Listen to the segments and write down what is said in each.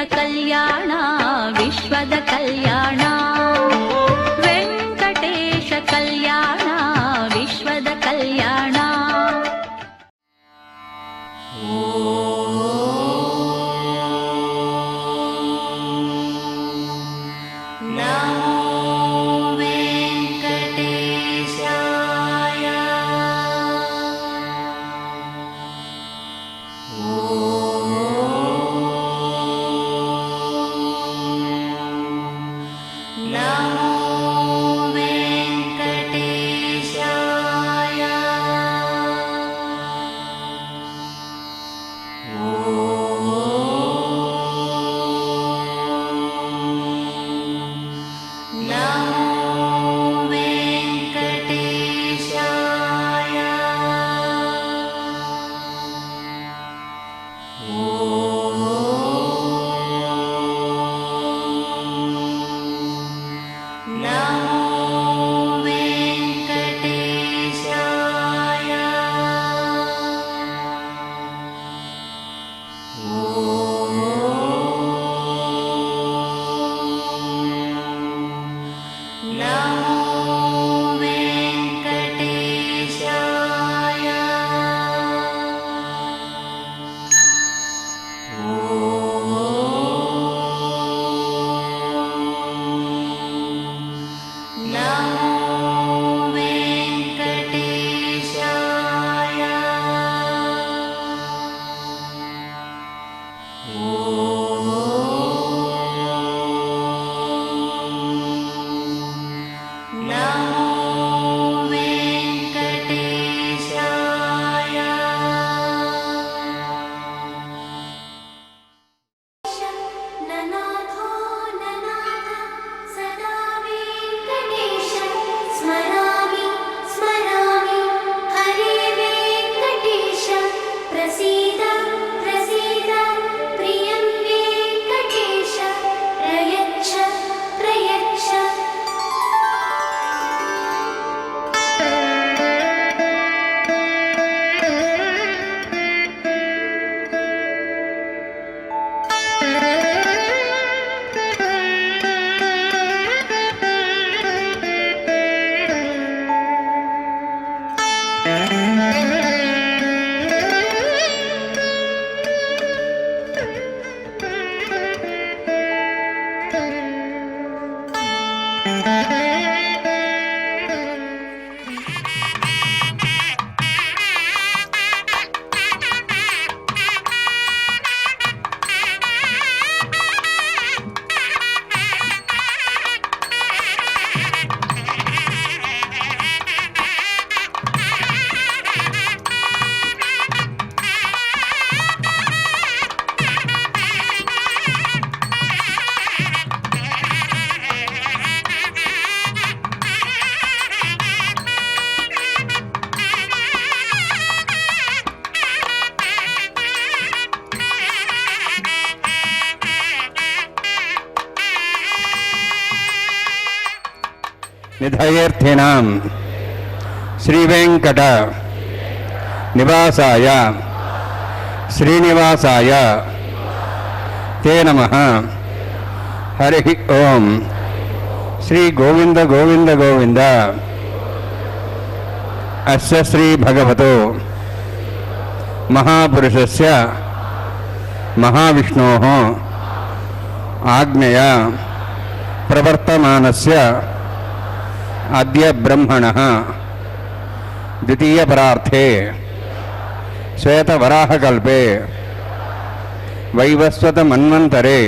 ಕಲ್ಯಾಣ ವಿಶ್ವದ ಕಲ್ಯಾಣ ವೆಂಕಟೇಶ ಕಲ್ಯಾಣ ವಿಶ್ವದ ಕಲ್ಯಾಣ. निधयेऽर्थिनां श्रीवेंकट निवासाय श्रीनिवासाय ते नमः। हरि ओम। श्री गोविंद गोविंद गोविंद अस्य श्री भगवतो महापुरुषस्य महाविष्णोः आज्ञया प्रवर्तमानस्य अद्य ब्रह्मणः द्वितीय परार्थे श्वेतवराहकल्पे वैवस्वत मन्वन्तरे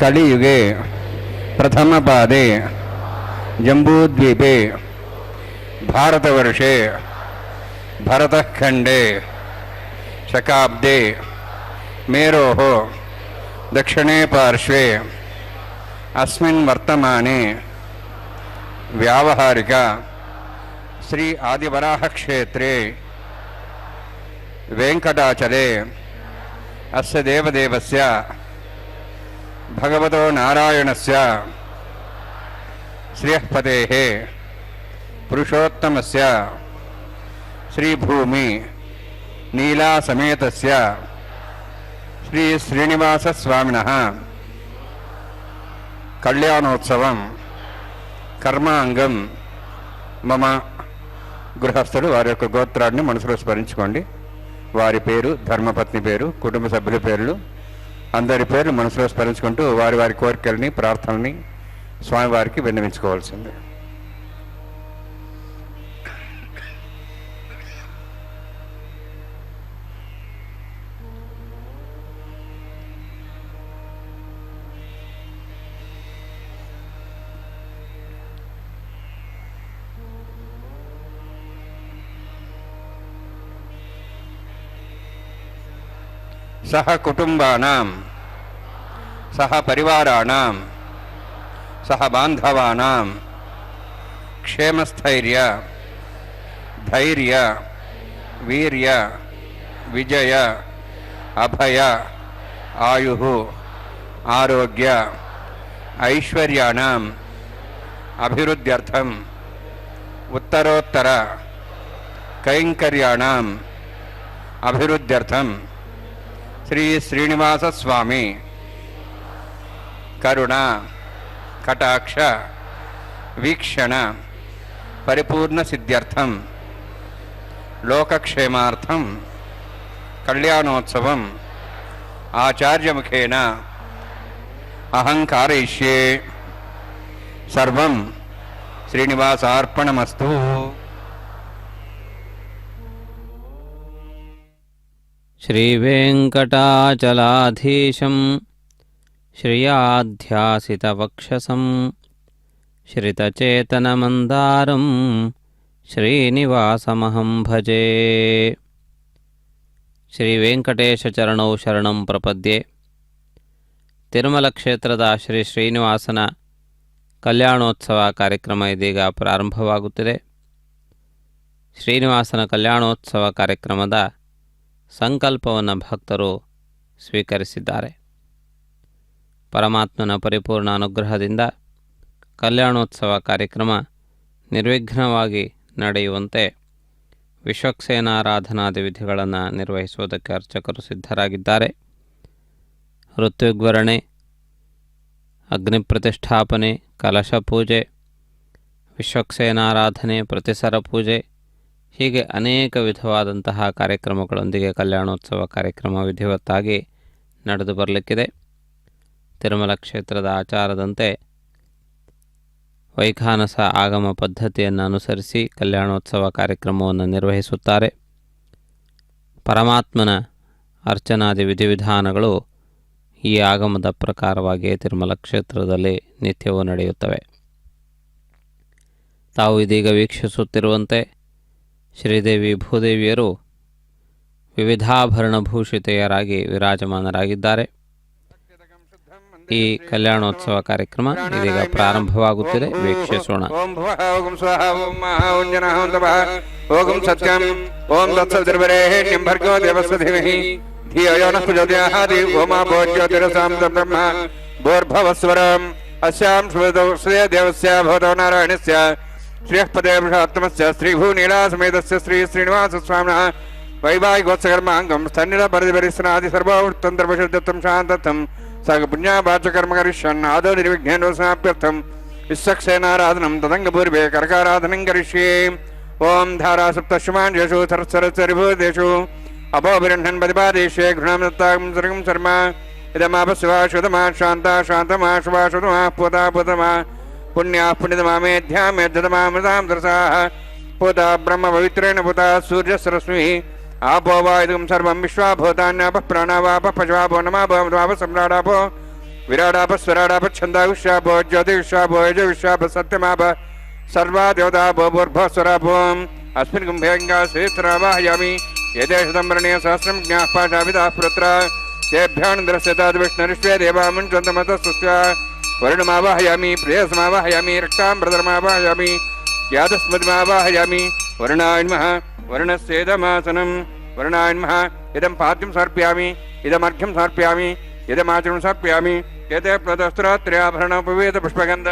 कलियुगे प्रथमपादे जम्बूद्वीपे भारतवर्षे भरतखण्डे शकाब्दे मेरोः दक्षिणे पार्श्वे अस्मिन् वर्तमाने व्यावहारिक श्री आदिवराह क्षेत्रे वेंकटाचले अस्य देवदेवस्य भगवतो नारायणस्य श्रियःपतेः पुरुषोत्तमस्य श्रीभूमि नीला समेतस्य శ్రీ శ్రీనివాస స్వామినః కళ్యాణోత్సవం కర్మాంగం మమ. గృహస్థులు వారి యొక్క గోత్రాన్ని మనసులో స్మరించుకోండి. వారి పేరు, ధర్మపత్ని పేరు, కుటుంబ సభ్యుల పేర్లు, అందరి పేర్లు మనసులో స్మరించుకుంటూ వారి వారి కోరికల్ని, ప్రార్థనల్ని స్వామివారికి విన్నవించుకోవాల్సింది. సహ కుటుంబానాం సహ పరివారాణాం సహ బాంధవానాం క్షేమస్థైర్య ధైర్య వీర్య విజయ అభయ ఆయు ఆరోగ్య ఐశ్వర్యాణం అభివృద్ధ్యర్థం ఉత్తరోత్తర కైంకర్యాణం అభివృద్ధ్యర్థం శ్రీ శ్రీనివాస స్వామి కరుణ కటాక్ష వీక్షణ పరిపూర్ణ సిద్ధ్యర్థం లోకక్షేమార్థం కళ్యాణోత్సవం ఆచార్యముఖేన అహం కారయిష్యే. సర్వం శ్రీనివాసార్పణమస్తు. శ్రీవేంకటాచలాధీశం శ్రియాధ్యాసితవక్షసం శ్రితచేతనమందారం శ్రీనివాసమహం భజే. ಶ್ರೀವೆಂಕಟೇಶಚರಣೌ ಶರಣಂ ಪ್ರಪದ್ಯೆ. ತಿರುಮಲ ಕ್ಷೇತ್ರದ ಶ್ರೀ ಶ್ರೀನಿವಾಸನ ಕಲ್ಯಾಣೋತ್ಸವ ಕಾರ್ಯಕ್ರಮ ಇದೀಗ ಪ್ರಾರಂಭವಾಗುತ್ತಿದೆ. ಶ್ರೀನಿವಾಸನ ಕಲ್ಯಾಣೋತ್ಸವ ಕಾರ್ಯಕ್ರಮದ ಸಂಕಲ್ಪವನ್ನು ಭಕ್ತರು ಸ್ವೀಕರಿಸಿದ್ದಾರೆ. ಪರಮಾತ್ಮನ ಪರಿಪೂರ್ಣ ಅನುಗ್ರಹದಿಂದ ಕಲ್ಯಾಣೋತ್ಸವ ಕಾರ್ಯಕ್ರಮ ನಿರ್ವಿಘ್ನವಾಗಿ ನಡೆಯುವಂತೆ ವಿಶ್ವಕ್ಸೇನಾರಾಧನಾದಿ ವಿಧಿಗಳನ್ನು ನಿರ್ವಹಿಸುವುದಕ್ಕೆ ಅರ್ಚಕರು ಸಿದ್ಧರಾಗಿದ್ದಾರೆ. ಋತ್ವಿಗ್ವರಣೆ, ಅಗ್ನಿ ಪ್ರತಿಷ್ಠಾಪನೆ, ಕಲಶ ಪೂಜೆ, ವಿಶ್ವಕ್ಸೇನಾರಾಧನೆ, ಪ್ರತಿಸರ ಪೂಜೆ ಹೀಗೆ ಅನೇಕ ವಿಧವಾದಂತಹ ಕಾರ್ಯಕ್ರಮಗಳೊಂದಿಗೆ ಕಲ್ಯಾಣೋತ್ಸವ ಕಾರ್ಯಕ್ರಮ ವಿಧಿವತ್ತಾಗಿ ನಡೆದು ಬರಲಿಕ್ಕಿದೆ. ತಿರುಮಲ ಕ್ಷೇತ್ರದ ಆಚಾರದಂತೆ ವೈಖಾನಸ ಆಗಮ ಪದ್ಧತಿಯನ್ನು ಅನುಸರಿಸಿ ಕಲ್ಯಾಣೋತ್ಸವ ಕಾರ್ಯಕ್ರಮವನ್ನು ನಿರ್ವಹಿಸುತ್ತಾರೆ. ಪರಮಾತ್ಮನ ಅರ್ಚನಾದಿ ವಿಧಿವಿಧಾನಗಳು ಈ ಆಗಮದ ಪ್ರಕಾರವಾಗಿಯೇ ತಿರುಮಲ ಕ್ಷೇತ್ರದಲ್ಲಿ ನಿತ್ಯವೂ ನಡೆಯುತ್ತವೆ. ತಾವು ಇದೀಗ ವೀಕ್ಷಿಸುತ್ತಿರುವಂತೆ ಶ್ರೀದೇವಿ ಭೂದೇವಿಯರು ವಿವಿಧಾಭರಣಭೂಷಿತೆಯರಾಗಿ ವಿರಾಜಮಾನರಾಗಿದ್ದಾರೆ. ಈ ಕಲ್ಯಾಣೋತ್ಸವ ಕಾರ್ಯಕ್ರಮ ಇದೀಗ ಪ್ರಾರಂಭವಾಗುತ್ತಿದೆ. ವೀಕ್ಷಿಸೋಣ. ಓಂ ಭುವಃ ಓಂ ಸ್ವಃ ಓಂ ಮಹಾ ಓಂ ಜನಃ ಓಂ ತಪಃ ಓಂ ಸತ್ಯಂ ಓಂ ತತ್ಸವಿತುರ್ವರೆಣ್ಯಂ ಭರ್ಗೋ ದೇವಸ್ಯ ಧೀಮಹಿ ಧಿಯೋ ಯೋ ನಃ ಪ್ರಚೋದಯಾತ್ ಓಂ ಆಪೋ ಜ್ಯೋತಿರಸಾಂ ಬ್ರಹ್ಮ ಭೂರ್ಭುವಸ್ವರಂ ಅಸ್ಯಾಂ ಶ್ರೀ ದೇವಸ್ಯ ಭವತೋ ನಾರಾಯಣಸ್ಯ ಶ್ರೀಯಃ ಪದೇ ಪುರುಷೋತ್ತಮಸ್ಯ ಶ್ರೀಭೂನೀಲಾಸಮೇತಸ್ಯ ಶ್ರೀ ಶ್ರೀನಿವಾಸ ಸ್ವಾಮಿನಃ ವೈವಾಹಿಕೋತ್ಸಕರ್ಮಾಂಗಂ ಸ್ಥನ್ನಿಲ ಪರಿಧಿಪರಿಸ್ನಾದಿ ಸರ್ವವೃತ್ತಂತರ್ವಶುದ್ಧತ್ವಂ ಶಾಂತತ್ವಂ ಸಗ ಪುಣ್ಯಾಭಾಚಕರ್ಮ ಕರಿಷ್ಯನ್ ಆದೋ ನಿರ್ವಿಘ್ನೇನ ಸಮಾಪ್ಯರ್ಥಂ ವಿಶ್ವಕ್ಸೇನಾರಾಧನಂ ತದಂಗಪೂರ್ವೆ ಕರ್ಕಾರಾಧನಂ ಕರಿಷ್ಯೇ. ಓಂ ಧಾರಾ ಸಪ್ತಶ್ಮಾಂಜೇಷು ಸರಸ್ವರಿಭೂತೇಷು ಅಭೋಭಿರಣ್ಯನ್ ಪದಿಪಾದೇಶೇ ಗೃಣಾಂ ದತ್ತಾಂ ಸರ್ಗಂ ಶರ್ಮ ಇದಮಾಪಸ್ವಾ ಶುತಮಾ ಶಾಂತ ಶಾಂತಮಾ ಶುಭಾ ಶುತಮಾ ಪೂತಾ ಪೂತಮಾ ಪುಣ್ಯಾ ಪುಣ್ಯತಮಾ ಮೇಧ್ಯಾ ಮೇಧ್ಯತಮಾ ಮೃತಾಂ ದರಸಾಃ ಪೂತಾ ಬ್ರಹ್ಮ ಪವಿತ್ರೇಣ ಪೂತಾ ಸೂರ್ಯಸ್ರಶ್ಮಿ आपो वा इदं सर्वं विश्वाभूतान्यापः प्राणावापः पशवापो नमापो सम्राडापो विराडापः स्वराडापः छन्दाविश्वापो ज्योतिविश्वापो यजुविश्वापः सत्यमापः सर्वा देवतापो भूर्भुवस्वरापो अस्मिन् कुम्भेऽङ्गा श्रीस्रावाहयामि यदेशतं वर्णीय सहस्रं ज्ञाः पाशाभिधाः पुत्र तेभ्यानन्दरस्यताद् विष्णुरिष्वे देवामुञ्चन्तमतस्तुस्य वरुणमावाहयामि प्रेयसमावाहयामि रक्ताम्बरधरमावाहयामि यादस्मतिमावाहयामि वरुणाय नमः वर्णस्येदमासनं वर्णाय नमः इदं पाद्यं समर्पयामि इदमर्घ्यं समर्पयामि इदमाचरणं समर्पयामि एते प्रदस्त्रात्र्याभरणोपवेद पुष्पगन्ध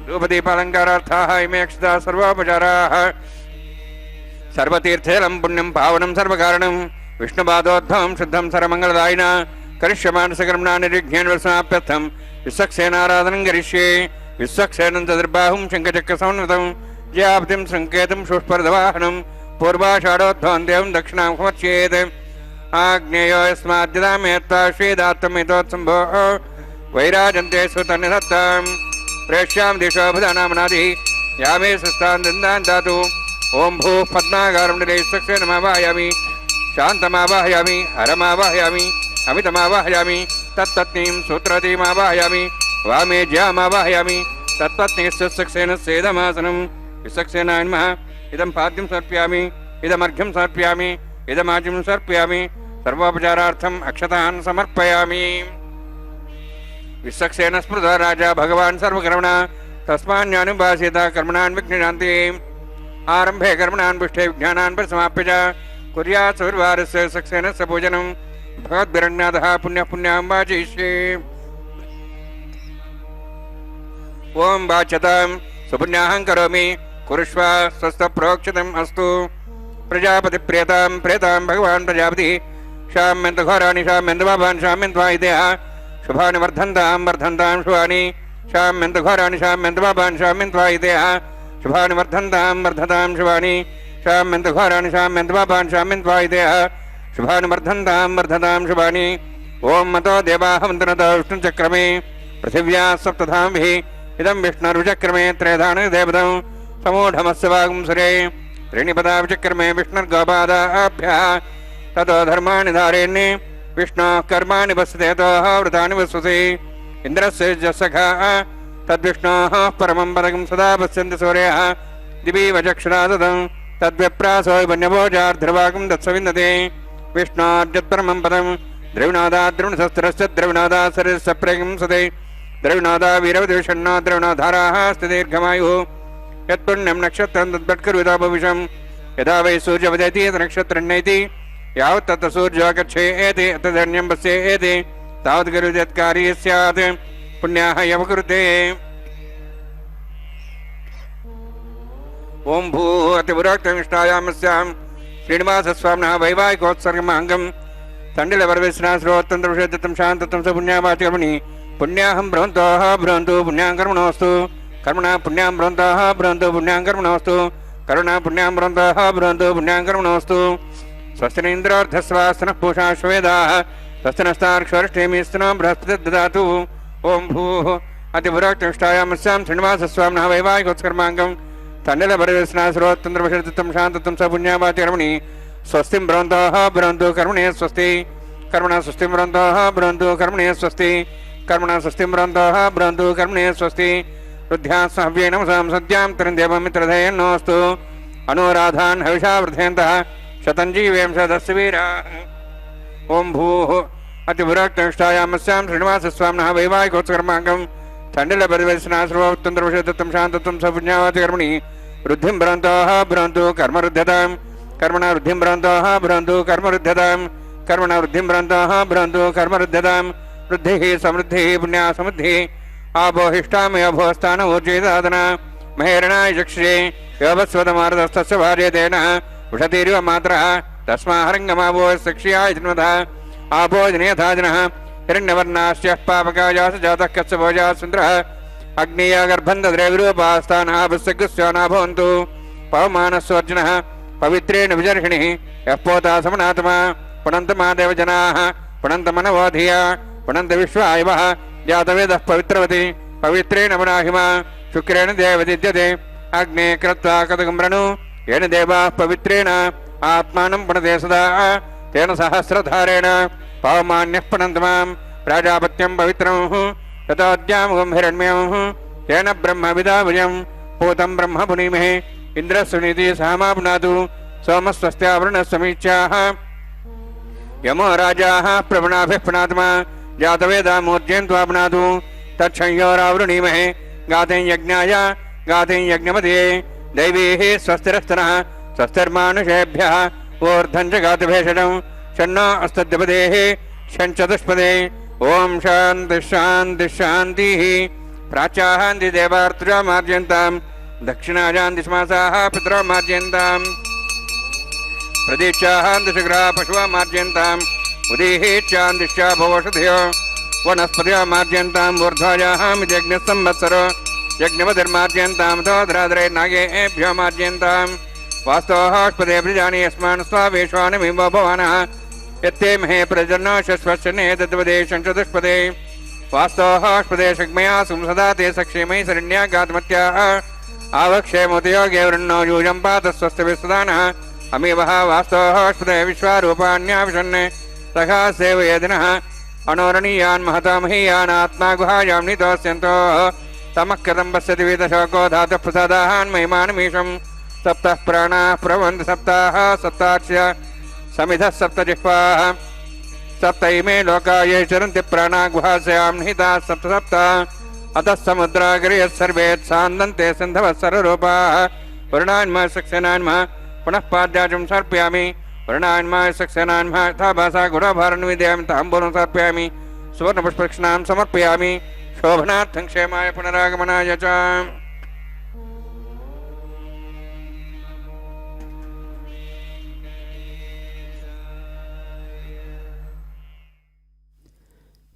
धूपदीपालङ्कारार्थाः इमे अक्षताः सर्वोपचाराः सर्वतीर्थेलं पुण्यं पावनं सर्वकारणं विष्णुपादोद्भवं शुद्धं सर्वमङ्गलदायिना करिष्यमानसकर्मणानि निर्विघ्नेन समाप्यर्थं विश्वक्सेनाराधनं करिष्ये विश्वक्सेनं चतुर्बाहुं शङ्खचक्रसमन्वितं जयाब्धिं सङ्केतं शुष्पर्धवाहनं पूर्वाषाढोद्भवं देवं दक्षिणां समर्चयेत् आग्नेयो यस्माद्यदामेत्वा श्वेदात्तमेतोत्सम्भोः वैराजन्ते सुतन्निधत्तां प्रेष्यां दिशोऽभिधानामनादिः यामे सुस्तान् दन्दान् दातु ॐ भूः पद्मागारं निरैस्सक्सेनमावाहयामि शान्तमावाहयामि हरमावाहयामि अमितमावाहयामि तत्पत्नीं सूत्रवतीमावाहयामि वामे ज्यामावाहयामि तत्पत्नीस्सक्सेन सेदमासनं विसक्सेनाय नमः इदं पाद्यं समर्पयामि इदमर्घ्यं समर्पयामि इदमाज्यं समर्पयामि सर्वोपचारार्थम् अक्षतान् समर्पयामि विसक्सेन स्मृतो राजा भगवान् सर्वकर्मणा तस्मान्यानुभासेत कर्मणान् विघ्नशान्ति आरम्भे कर्मणान् पुष्टे विज्ञानान् परिसमाप्य च कुर्यात् सुविर्वारस्य सक्सेनस्य पूजनं भगवद्भिरण्यतः पुण्यः पुण्यां वाचयिष्ये ॐ वाच्यतां सुपुण्याहं करोमि कुरुष्व स्वस्तप्रोक्षितम् अस्तु प्रजापतिप्रियतां प्रेतां भगवान् प्रजापतिः शाम्यन्तघोराणि शाम्यन्तपापान् शाम्यन्त्वायितेः शुभानि वर्धन्तां वर्धन्तां शुभानि शाम्यन्तघोराणि शाम्यन्तपापान् शाम्यन्त्वायितेः शुभानि वर्धन्तां वर्धतां शुभानि शाम्यन्तघोराणि शाम्यन्तपापान् शाम्यन्त्वायितेः शुभानि वर्धन्तां वर्धतां शुभानि ॐ मतो देवाः वन्दनतो विष्णुचक्रमे पृथिव्या सप्तधाम्भिः इदं विष्णुर्विचक्रमे त्रयधानदेवतं समूढमस्य वागुंसरे त्रीणिपदा विचक्रमे विष्णुर्गोपादाभ्यः ततो धर्माणि धारेण्ये विष्णोः कर्माणि वसतेतोः वृतानि वसुषे इन्द्रस्य जसखः तद्विष्णोः परमं पदकं सदा पश्यन्ति सूर्यः दिवि वचक्षुरा ददं तद्विप्रासो वन्यभोजार्ध्रवाकं दत्सविन्दते विष्णोर्जत्परमं पदं द्रविणोदात् द्रविणशस्त्रस्य द्रविणोदात् शरीरस्य प्रेगं सदे द्रविणोदा वीरवद्विषण्णो द्रविणोधाराः स्थिदीर्घमायुः यत्पुण्यं नक्षत्रं तद्भट्करुदा भविषं यदा वै सूर्यवदति नक्षत्रन्नैति यावत् तत् सूर्यो गच्छेति तदन्यं पश्येति तावत् गुरुजत्कारी स्यात् पुण्याः यव कुरुते ॐ भूः अतिपुरोक्तमिष्टायामस्यां श्रीनिवासस्वामिनः वैवाहिकोत्सर्गमाङ्गं तण्डिलवरविश्रास्रोत्तन्त्रविषयदत्तं शान्तत्वं स पुण्यावाचकर्मणि पुण्याहं भ्रवन्तोः भ्रवन्तु पुण्यां कर्मणोऽस्तु कर्मणा पुण्यां भ्रवन्तोः भ्रवन्तु पुण्यां कर्मणोऽस्तु करुणा पुण्यां भ्रवन्तोः भ्रवन्तु पुण्यां कर्मणोऽस्तु स्वस्ति इन्द्रोर्धस्वास्तनः पूषा श्वेदाः स्वस्ति नस्तार्क्ष्वर्ष्टेमीस्तनो बृहस्पति ददातु ॐ भूः अतिपुरोक्तमिष्टायामस्यां श्रीनिवासस्वामिनः वैवाहिकोत्सर्गमाङ्गं तण्डिलवरविश्रास्रोत्तन्त्रविषयदत्तं शान्तत्वं स पुण्यावाचकर्मणि स्वस्तिं भ्रवन्तोः भ्रवन्तु कर्मणे स्वस्ति कर्मणा स्वस्तिं भ्रवन्तोः भ्रवन्तु कर्मणे स्वस्ति कर्मणा स्वस्तिं भ्रवन्तोः भ्रवन्तु कर्मणे स्वस्ति रुद्ध्याः सहव्येन नमसां सद्यां तिरन्देवमित्रधेयन्नोऽस्तु अनुराधान् हविषा वृधयन्तः शतञ्जीवेंशदस्य वीराः ॐ भूः अतिपुरोक्तमिष्टायामस्यां श्रीनिवासस्वामिनः वैवाहिकोत्सर्गमाङ्गं तण्डिलपरिवेशनाश्रोत्तन्त्रविषयदत्तं शान्तत्वं स पुण्यावाचकर्मणि वृद्धिं भ्रवन्तोः भ्रवन्तु कर्मरुध्यतां कर्मणा वृद्धिं भ्रवन्तोः भ्रवन्तु कर्मरुध्यतां कर्मणा वृद्धिं भ्रवन्तोः भ्रवन्तु कर्मरुध्यतां वृद्धिः समृद्धिः पुण्या समृद्धिः आपोहिष्टामयोभोस्थान ऊर्जेदादना महेरणाय चक्षुषे योभस्वतमारदस्तस्य भार्यतेन उषतीरिव मात्रः तस्माहरङ्गमावो सक्ष्याय जन्मतः आपो जनेथाजनः हिरण्यवर्णाश्च पापकायास जातः कच्छभोजा सुन्दरः अग्नेया गर्भन्धद्रविरूपास्थानः भस्सगस्याना भवन्तु पवमानस्वर्जनः पवित्रेण विजर्षिणिः यः पोता समनात्मा पुनन्तमादेव जनाः पुनन्तमनवोधिया पुनन्त विश्वायवः जातवेदः पवित्रवति पवित्रेण पुनाहिमा शुक्रेण देवदिद्यते अग्ने कृत्वा कदगम्रणु येन देवाः पवित्रेण आत्मानं पुनते सदा तेन सहस्रधारेण पवमान्यः पुनन्तमां प्राजापत्यं पवित्रं ततोऽद्यामुगं हिरण्मयं तेन ब्रह्मविदाभुजं पूतं ब्रह्म पुनीमहे इन्द्रस्सुनीति सामा पुनातु सोमस्वस्त्यावृणस्समीच्याः यमो राजाः प्रवणाभिः पुनात्मा जातवेदामूर्जयन्त्वा पुनातु तच्छंयोरावृणीमहे गातें यज्ञाय गातें यज्ञमदये दैवीः स्वस्तिरस्तनः स्वस्तिर्मानुषेभ्यः ऊर्ध्वं च गातभेषणं षण्णो अस्तद्यपदेः षण्चतुष्पदे ॐ शान्तिः शान्तिः शान्तिः प्राच्याहान्ति देवार्तुजा मार्जयन्तां दक्षिणायान्ति श्मासाः पितरो मार्जयन्तां प्रदीक्षाहान्ति शुक्राः पशवः मार्जयन्तां उदीहीत्यान्दिश्चा भवषधयो वनस्पत्या मार्जयन्तां ऊर्ध्वायाम् यज्ञः संवत्सरो यज्ञवधर्मार्जयन्तां तोद्राद्रे नागेभ्यो मार्जयन्ताम् वास्तोःस्पदे प्रजानि यस्मान् स्वावेश्वानमिव भवानः यत्ते महे प्रजन्नो शश्वश्चने तद्वदेशं चतुष्पदे वास्तोःस्पदे शग्मया सुंसदा ते सक्षेमयि शरण्यागातमत्याः आवक्षेमोदयोगे वृन्नो यूयं पात स्वस्तिभिस्सदानः अमीवः वास्तोःस्पदे विश्वारूपाण्याविशन् सखा सेवयेदिनः अणोरणीयान् महता महीयान् आत्मा गुहायां नितोऽस्यन्तोः तमः कथं पश्यति विदशोको धातुः प्रसादाहान् महिमानमीशम् सप्तः प्राणाः प्रवन्ति सप्ताः सप्ताच्य समिधः सप्तजिह्वाः सप्त इमे लोका ये चरन्ति प्राणा गुहास्यां निहिताः सप्त सप्त अतः समुद्राग्रयः सर्वे सान्दन्ते सिन्धवः सर्वरूपाः वर्णान्मः सक्सेनान्मः पुनः पाद्याजं सर्पयामि वर्णान्मः सक्सेनान्मः यथा भासा गुणाभारं विदयामि ताम्बूलं सर्पयामि सुवर्णपुष्पक्षणां समर्पयामि शोभनार्थं क्षेमाय पुनरागमनाय च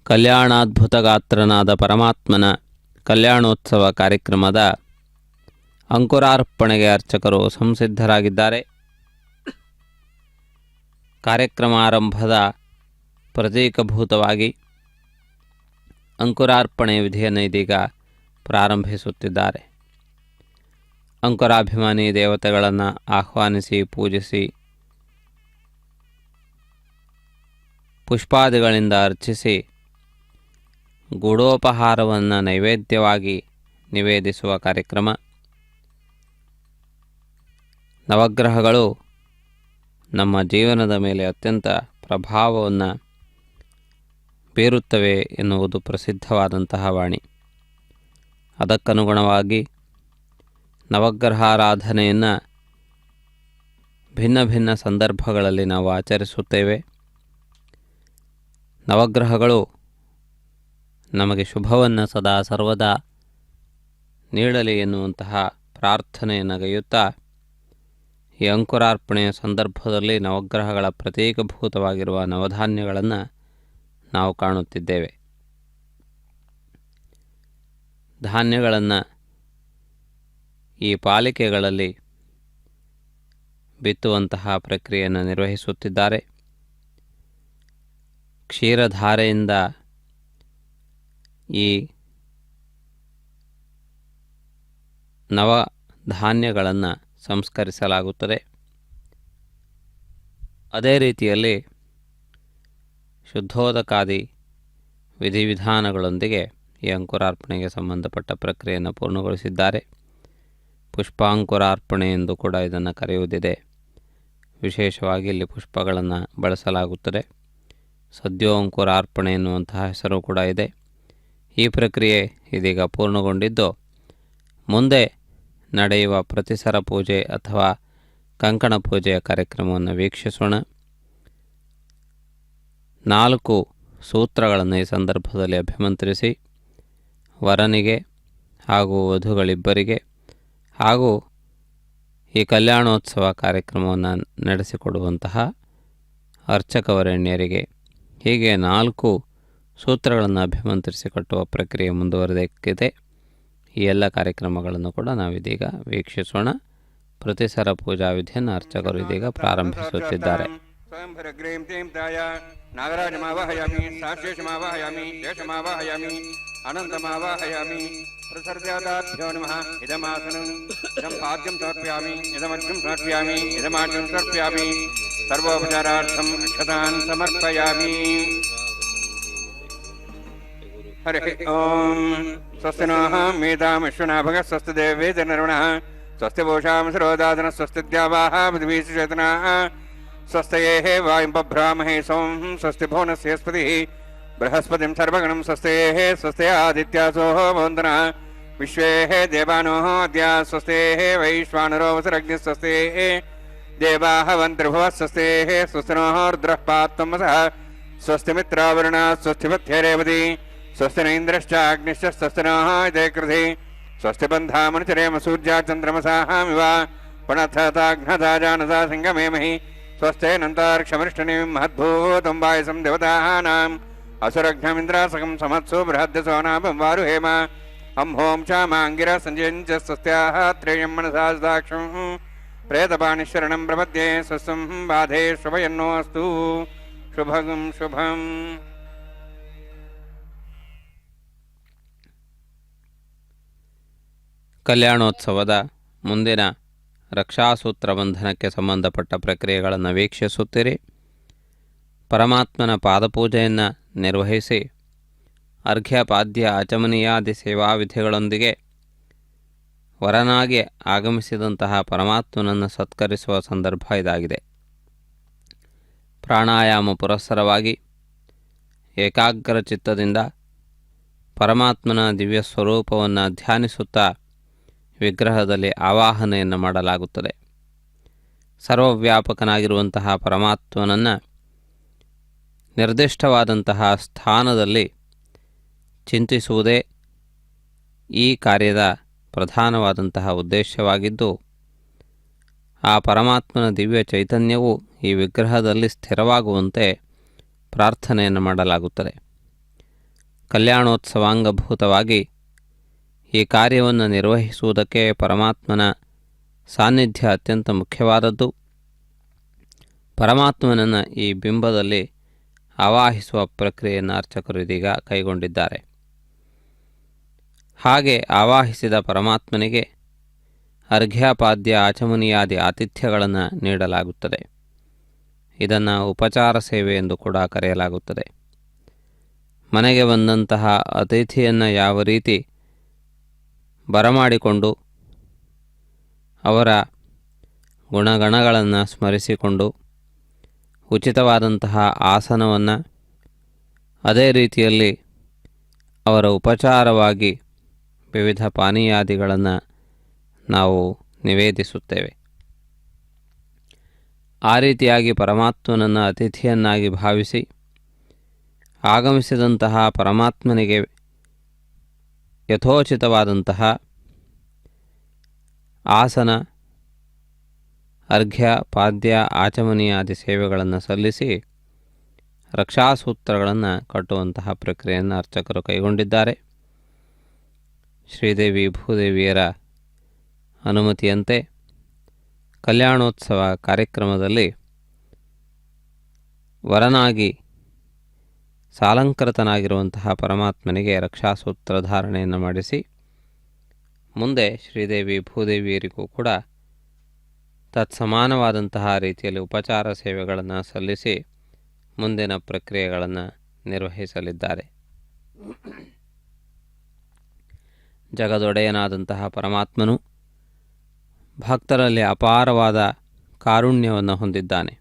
ಕಲ್ಯಾಣಾದ್ಭುತಗಾತ್ರನಾದ ಪರಮಾತ್ಮನ ಕಲ್ಯಾಣೋತ್ಸವ ಕಾರ್ಯಕ್ರಮದ ಅಂಕುರಾರ್ಪಣೆಗೆ ಅರ್ಚಕರು ಸಂಸಿದ್ಧರಾಗಿದ್ದಾರೆ. ಕಾರ್ಯಕ್ರಮಾರಂಭದ ಪ್ರತೀಕಭೂತವಾಗಿ ಅಂಕುರಾರ್ಪಣೆ ವಿಧಿಯನ್ನು ಇದೀಗ ಪ್ರಾರಂಭಿಸುತ್ತಿದ್ದಾರೆ. ಅಂಕುರಾಭಿಮಾನಿ ದೇವತೆಗಳನ್ನು ಆಹ್ವಾನಿಸಿ ಪೂಜಿಸಿ ಪುಷ್ಪಾದಿಗಳಿಂದ ಅರ್ಚಿಸಿ ಗೂಢೋಪಹಾರವನ್ನು ನೈವೇದ್ಯವಾಗಿ ನಿವೇದಿಸುವ ಕಾರ್ಯಕ್ರಮ. ನವಗ್ರಹಗಳು ನಮ್ಮ ಜೀವನದ ಮೇಲೆ ಅತ್ಯಂತ ಪ್ರಭಾವವನ್ನು ಬೀರುತ್ತವೆ ಎನ್ನುವುದು ಪ್ರಸಿದ್ಧವಾದಂತಹ ವಾಣಿ. ಅದಕ್ಕನುಗುಣವಾಗಿ ನವಗ್ರಹಾರಾಧನೆಯನ್ನು ಭಿನ್ನ ಭಿನ್ನ ಸಂದರ್ಭಗಳಲ್ಲಿ ನಾವು ಆಚರಿಸುತ್ತೇವೆ. ನವಗ್ರಹಗಳು ನಮಗೆ ಶುಭವನ್ನು ಸದಾ ಸರ್ವದಾ ನೀಡಲಿ ಎನ್ನುವಂತಹ ಪ್ರಾರ್ಥನೆಯನ್ನು ಗೈಯುತ್ತಾ ಈ ಅಂಕುರಾರ್ಪಣೆಯ ಸಂದರ್ಭದಲ್ಲಿ ನವಗ್ರಹಗಳ ಪ್ರತೀಕಭೂತವಾಗಿರುವ ನವಧಾನ್ಯಗಳನ್ನು ನಾವು ಕಾಣುತ್ತಿದ್ದೇವೆ. ಧಾನ್ಯಗಳನ್ನು ಈ ಪಾಲಿಕೆಗಳಲ್ಲಿ ಬಿತ್ತುವಂತಹ ಪ್ರಕ್ರಿಯೆಯನ್ನು ನಿರ್ವಹಿಸುತ್ತಿದ್ದಾರೆ. ಕ್ಷೀರಧಾರೆಯಿಂದ ಈ ನವಧಾನ್ಯಗಳನ್ನು ಸಂಸ್ಕರಿಸಲಾಗುತ್ತದೆ. ಅದೇ ರೀತಿಯಲ್ಲಿ ಶುದ್ಧೋದಕಾದಿ ವಿಧಿವಿಧಾನಗಳೊಂದಿಗೆ ಈ ಅಂಕುರಾರ್ಪಣೆಗೆ ಸಂಬಂಧಪಟ್ಟ ಪ್ರಕ್ರಿಯೆಯನ್ನು ಪೂರ್ಣಗೊಳಿಸಿದ್ದಾರೆ. ಪುಷ್ಪಾಂಕುರಾರ್ಪಣೆ ಎಂದು ಕೂಡ ಇದನ್ನು ಕರೆಯುವುದಿದೆ. ವಿಶೇಷವಾಗಿ ಇಲ್ಲಿ ಪುಷ್ಪಗಳನ್ನು ಬಳಸಲಾಗುತ್ತದೆ. ಸದ್ಯೋಂಕುರಾರ್ಪಣೆ ಎನ್ನುವಂತಹ ಹೆಸರು ಕೂಡ ಇದೆ. ಈ ಪ್ರಕ್ರಿಯೆ ಇದೀಗ ಪೂರ್ಣಗೊಂಡಿದ್ದು ಮುಂದೆ ನಡೆಯುವ ಪ್ರತಿಸರ ಪೂಜೆ ಅಥವಾ ಕಂಕಣ ಪೂಜೆಯ ಕಾರ್ಯಕ್ರಮವನ್ನು ವೀಕ್ಷಿಸೋಣ. 4 ಸೂತ್ರಗಳನ್ನು ಈ ಸಂದರ್ಭದಲ್ಲಿ ಅಭಿಮಂತ್ರಿಸಿ ವರನಿಗೆ ಹಾಗೂ ವಧುಗಳಿಬ್ಬರಿಗೆ ಹಾಗೂ ಈ ಕಲ್ಯಾಣೋತ್ಸವ ಕಾರ್ಯಕ್ರಮವನ್ನು ನಡೆಸಿಕೊಡುವಂತಹ ಅರ್ಚಕವರೆಣ್ಯರಿಗೆ ಹೀಗೆ 4 ಸೂತ್ರಗಳನ್ನು ಅಭಿಮಂತ್ರಿಸಿ ಕಟ್ಟುವ ಪ್ರಕ್ರಿಯೆ ಮುಂದುವರೆದಿದೆ. ಈ ಎಲ್ಲ ಕಾರ್ಯಕ್ರಮಗಳನ್ನು ಕೂಡ ನಾವಿದೀಗ ವೀಕ್ಷಿಸೋಣ. ಪ್ರತಿಸರ ಪೂಜಾ ವಿಧಿಯನ್ನು ಅರ್ಚಕರು ಇದೀಗ ಪ್ರಾರಂಭಿಸುತ್ತಿದ್ದಾರೆ. ನಾಗರಾಜಮಾವಾಹಯಾಮಿ ಸಾಶೇಷಮಾವಾಹಯಾಮಿ ಶೇಷಮಾವಾಹಯಾಮಿ ಅನಂತಮಾವಾಹಯಾಮಿ ಪ್ರಸರ್ಜಾತಾಭ್ಯೋ ನಮಃ. ಇದಮಾಸನಂ ಇದಂ ಪಾದ್ಯಂ ಸಮರ್ಪಯಾಮಿ ಇದಮರ್ಘ್ಯಂ ಸಮರ್ಪಯಾಮಿ ಇದಮಾರ್ಘ್ಯಂ ಸಮರ್ಪಯಾಮಿ ಸರ್ವೋಪಚಾರಾರ್ಥಂ ಅಕ್ಷತಾನ್ ಸಮರ್ಪಯಾಮಿ. ಹರಿ ಓಂ. ಸ್ವಸ್ತಿ ನಃ ಮೇಧಾಮಶ್ವನಾಭಗ ಸ್ವಸ್ತಿ ದೇವೇಂದ್ರನರ್ವಣಃ ಸ್ವಸ್ತಿ ಭೂಷಾಂ ಸರೋದಾದನ ಸ್ವಸ್ತಿ ದ್ಯಾವಾಹ ಪೃಥ್ವೀಶೇತನಃ ಸ್ವಸ್ತಯೇಃ ವಾಯುಂ ಬಭ್ರಾಮಹೇ ಸೋಂ ಸ್ವಸ್ತಿ ಭುವನಸ್ಯಸ್ಪತಿಃ ಬೃಹಸ್ಪತಿಂ ಸರ್ವಗಣಂ ಸ್ವಸ್ತಯೇಃ ಸ್ವಸ್ತಿ ಆದಿತ್ಯಾಸೋ ಭವಂತನಃ ವಿಶ್ವೇಃ ದೇವಾನೋ ಅದ್ಯ ಸ್ವಸ್ತೇಃ ವೈಶ್ವಾನರೋ ವಸುರಗ್ನಿಃ ಸ್ವಸ್ತೇಃ ದೇವಾಃ ವಂತ್ರಿಭುವಃ ಸ್ವಸ್ತೇಃ ಸ್ವಸ್ತಿನೋ ರುದ್ರಃ ಪಾತ್ವಮಸಃ ಸ್ವಸ್ತಿ ಮಿತ್ರಾವರುಣ ಸ್ವಸ್ತಿ ಪಥ್ಯರೇವತಿ ಸ್ವಸ್ತಿ ನ ಇಂದ್ರಶ್ಚ ಅಗ್ನಿಶ್ಚ ಸ್ವಸ್ತಿ ನಃ ಇದೇ ಕೃಧಿ ಸ್ವಸ್ತಿ ಬಂಧಾಮನುಚರೇಮ ಸೂರ್ಯ ಚಂದ್ರಮಸಾಮಿವ ಪುನಃ ತಾಘ್ನತಾ ಜಾನತಾ ಸಿಂಗಮೇಮಹಿ ಸ್ವಸ್ಥೇನಂತಾರ್ಕ್ಷಮೃಷ್ಟನಿಂ ಮಹದ್ಭೂತಂ ವಾಯಸಂ ದೇವತಾನಾಂ ಅಸುರಘ್ನಮಿಂದ್ರಾಸಕಂ ಸಮತ್ಸು ಬೃಹದ್ದಸೋನಾಭಂ ವಾರುಹೇಮ ಹಂ ಹೋಂ ಕ್ಷಾಮಾಂಗಿರ ಸಂಜಯಂಚ ಸ್ವಸ್ತ್ಯಾಹ ತ್ರೇಯಂ ಮನಸಾ ಸಾಕ್ಷಂ ಪ್ರೇತಪಾಣಿಶರಣಂ ಪ್ರಪದ್ಯೆ ಸ್ವಸ್ಸಂ ಬಾಧೆ ಶುಭಯನ್ನೋऽस्तु ಶುಭಗಂ ಶುಭಂ. ಕಲ್ಯಾಣೋತ್ಸವದ ಮುಂದಿನ ರಕ್ಷಾಸೂತ್ರ ಬಂಧನಕ್ಕೆ ಸಂಬಂಧಪಟ್ಟ ಪ್ರಕ್ರಿಯೆಗಳನ್ನು ವೀಕ್ಷಿಸುತ್ತೀರಿ. ಪರಮಾತ್ಮನ ಪಾದಪೂಜೆಯನ್ನು ನಿರ್ವಹಿಸಿ ಅರ್ಘ್ಯ ಪಾದ್ಯ ಆಚಮನೀಯಾದಿ ಸೇವಾ ವಿಧಿಗಳೊಂದಿಗೆ ವರನಾಗಿ ಆಗಮಿಸಿದಂತಹ ಪರಮಾತ್ಮನನ್ನು ಸತ್ಕರಿಸುವ ಸಂದರ್ಭ ಇದಾಗಿದೆ. ಪ್ರಾಣಾಯಾಮ ಪುರಸ್ಸರವಾಗಿ ಏಕಾಗ್ರ ಚಿತ್ತದಿಂದ ಪರಮಾತ್ಮನ ದಿವ್ಯ ಸ್ವರೂಪವನ್ನು ಧ್ಯಾನಿಸುತ್ತಾ ವಿಗ್ರಹದಲ್ಲಿ ಆವಾಹನೆಯನ್ನು ಮಾಡಲಾಗುತ್ತದೆ. ಸರ್ವವ್ಯಾಪಕನಾಗಿರುವಂತಹ ಪರಮಾತ್ಮನನ್ನು ನಿರ್ದಿಷ್ಟವಾದಂತಹ ಸ್ಥಾನದಲ್ಲಿ ಚಿಂತಿಸುವುದೇ ಈ ಕಾರ್ಯದ ಪ್ರಧಾನವಾದಂತಹ ಉದ್ದೇಶವಾಗಿದ್ದು, ಆ ಪರಮಾತ್ಮನ ದಿವ್ಯ ಚೈತನ್ಯವು ಈ ವಿಗ್ರಹದಲ್ಲಿ ಸ್ಥಿರವಾಗುವಂತೆ ಪ್ರಾರ್ಥನೆಯನ್ನು ಮಾಡಲಾಗುತ್ತದೆ. ಕಲ್ಯಾಣೋತ್ಸವಾಂಗಭೂತವಾಗಿ ಈ ಕಾರ್ಯವನ್ನು ನಿರ್ವಹಿಸುವುದಕ್ಕೆ ಪರಮಾತ್ಮನ ಸಾನ್ನಿಧ್ಯ ಅತ್ಯಂತ ಮುಖ್ಯವಾದದ್ದು. ಪರಮಾತ್ಮನನ್ನು ಈ ಬಿಂಬದಲ್ಲಿ ಆವಾಹಿಸುವ ಪ್ರಕ್ರಿಯೆಯನ್ನು ಅರ್ಚಕರು ಇದೀಗ ಕೈಗೊಂಡಿದ್ದಾರೆ. ಹಾಗೆ ಆವಾಹಿಸಿದ ಪರಮಾತ್ಮನಿಗೆ ಅರ್ಘ್ಯಪಾದ್ಯ ಆಚಮನೀಯಾದಿ ಆತಿಥ್ಯಗಳನ್ನು ನೀಡಲಾಗುತ್ತದೆ. ಇದನ್ನು ಉಪಚಾರ ಸೇವೆ ಎಂದು ಕೂಡ ಕರೆಯಲಾಗುತ್ತದೆ. ಮನೆಗೆ ಬಂದಂತಹ ಅತಿಥಿಯನ್ನು ಯಾವ ರೀತಿ ಬರಮಾಡಿಕೊಂಡು ಅವರ ಗುಣಗಣಗಳನ್ನು ಸ್ಮರಿಸಿಕೊಂಡು ಉಚಿತವಾದಂತಹ ಆಸನವನ್ನು ಅದೇ ರೀತಿಯಲ್ಲಿ ಅವರ ಉಪಚಾರವಾಗಿ ವಿವಿಧ ಪಾನೀಯಾದಿಗಳನ್ನು ನಾವು ನಿವೇದಿಸುತ್ತೇವೆ. ಆ ರೀತಿಯಾಗಿ ಪರಮಾತ್ಮನನ್ನು ಅತಿಥಿಯನ್ನಾಗಿ ಭಾವಿಸಿ ಆಗಮಿಸಿದಂತಹ ಪರಮಾತ್ಮನಿಗೆ ಯಥೋಚಿತವಾದಂತಹ ಆಸನ, ಅರ್ಘ್ಯ, ಪಾದ್ಯ, ಆಚಮನೀಯಾದಿ ಸೇವೆಗಳನ್ನು ಸಲ್ಲಿಸಿ ರಕ್ಷಾಸೂತ್ರಗಳನ್ನು ಕಟ್ಟುವಂತಹ ಪ್ರಕ್ರಿಯೆಯನ್ನು ಅರ್ಚಕರು ಕೈಗೊಂಡಿದ್ದಾರೆ. ಶ್ರೀದೇವಿ ಭೂದೇವಿಯರ ಅನುಮತಿಯಂತೆ ಕಲ್ಯಾಣೋತ್ಸವ ಕಾರ್ಯಕ್ರಮದಲ್ಲಿ ವರನಾಗಿ ಸಾಲಂಕೃತನಾಗಿರುವಂತಹ ಪರಮಾತ್ಮನಿಗೆ ರಕ್ಷಾಸೂತ್ರ ಧಾರಣೆಯನ್ನು ಮಾಡಿಸಿ ಮುಂದೆ ಶ್ರೀದೇವಿ ಭೂದೇವಿಯರಿಗೂ ಕೂಡ ತತ್ಸಮಾನವಾದಂತಹ ರೀತಿಯಲ್ಲಿ ಉಪಚಾರ ಸೇವೆಗಳನ್ನು ಸಲ್ಲಿಸಿ ಮುಂದಿನ ಪ್ರಕ್ರಿಯೆಗಳನ್ನು ನಿರ್ವಹಿಸಲಿದ್ದಾರೆ. ಜಗದೊಡೆಯನಾದಂತಹ ಪರಮಾತ್ಮನು ಭಕ್ತರಲ್ಲಿ ಅಪಾರವಾದ ಕಾರುಣ್ಯವನ್ನು ಹೊಂದಿದ್ದಾನೆ.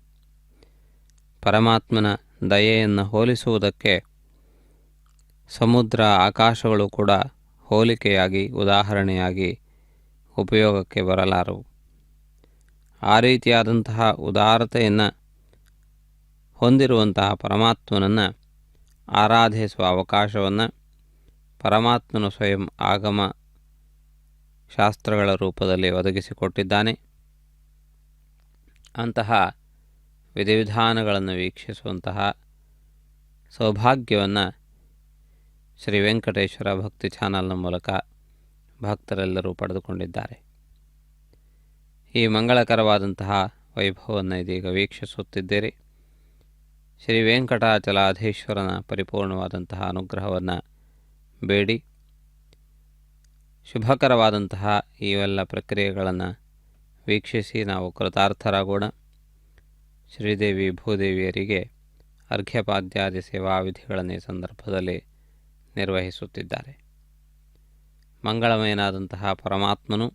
ಪರಮಾತ್ಮನ ದಯೆಯನ್ನು ಹೋಲಿಸುವುದಕ್ಕೆ ಸಮುದ್ರ, ಆಕಾಶಗಳು ಕೂಡ ಹೋಲಿಕೆಯಾಗಿ, ಉದಾಹರಣೆಯಾಗಿ ಉಪಯೋಗಕ್ಕೆ ಬರಲಾರವು. ಆ ರೀತಿಯಾದಂತಹ ಉದಾರತೆಯನ್ನು ಹೊಂದಿರುವಂತಹ ಪರಮಾತ್ಮನನ್ನು ಆರಾಧಿಸುವ ಅವಕಾಶವನ್ನು ಪರಮಾತ್ಮನು ಸ್ವಯಂ ಆಗಮ ಶಾಸ್ತ್ರಗಳ ರೂಪದಲ್ಲಿ ಒದಗಿಸಿಕೊಟ್ಟಿದ್ದಾನೆ. ಅಂತಹ ವಿಧಿವಿಧಾನಗಳನ್ನು ವೀಕ್ಷಿಸುವಂತಹ ಸೌಭಾಗ್ಯವನ್ನು ಶ್ರೀ ವೆಂಕಟೇಶ್ವರ ಭಕ್ತಿ ಚಾನಲ್ನ ಮೂಲಕ ಭಕ್ತರೆಲ್ಲರೂ ಪಡೆದುಕೊಂಡಿದ್ದಾರೆ. ಈ ಮಂಗಳಕರವಾದಂತಹ ವೈಭವವನ್ನು ಇದೀಗ ವೀಕ್ಷಿಸುತ್ತಿದ್ದೀರಿ. ಶ್ರೀ ವೆಂಕಟಾಚಲಾಧೀಶ್ವರನ ಪರಿಪೂರ್ಣವಾದಂತಹ ಅನುಗ್ರಹವನ್ನು ಬೇಡಿ ಶುಭಕರವಾದಂತಹ ಇವೆಲ್ಲ ಪ್ರಕ್ರಿಯೆಗಳನ್ನು ವೀಕ್ಷಿಸಿ ನಾವು ಕೃತಾರ್ಥರಾಗೋಣ. ಶ್ರೀದೇವಿ ಭೂದೇವಿಯರಿಗೆ ಅರ್ಘ್ಯಪಾದ್ಯಾದಿ ಸೇವಾ ವಿಧಿಗಳನ್ನು ಈ ಸಂದರ್ಭದಲ್ಲಿ ನಿರ್ವಹಿಸುತ್ತಿದ್ದಾರೆ. ಮಂಗಳಮಯನಾದಂತಹ ಪರಮಾತ್ಮನು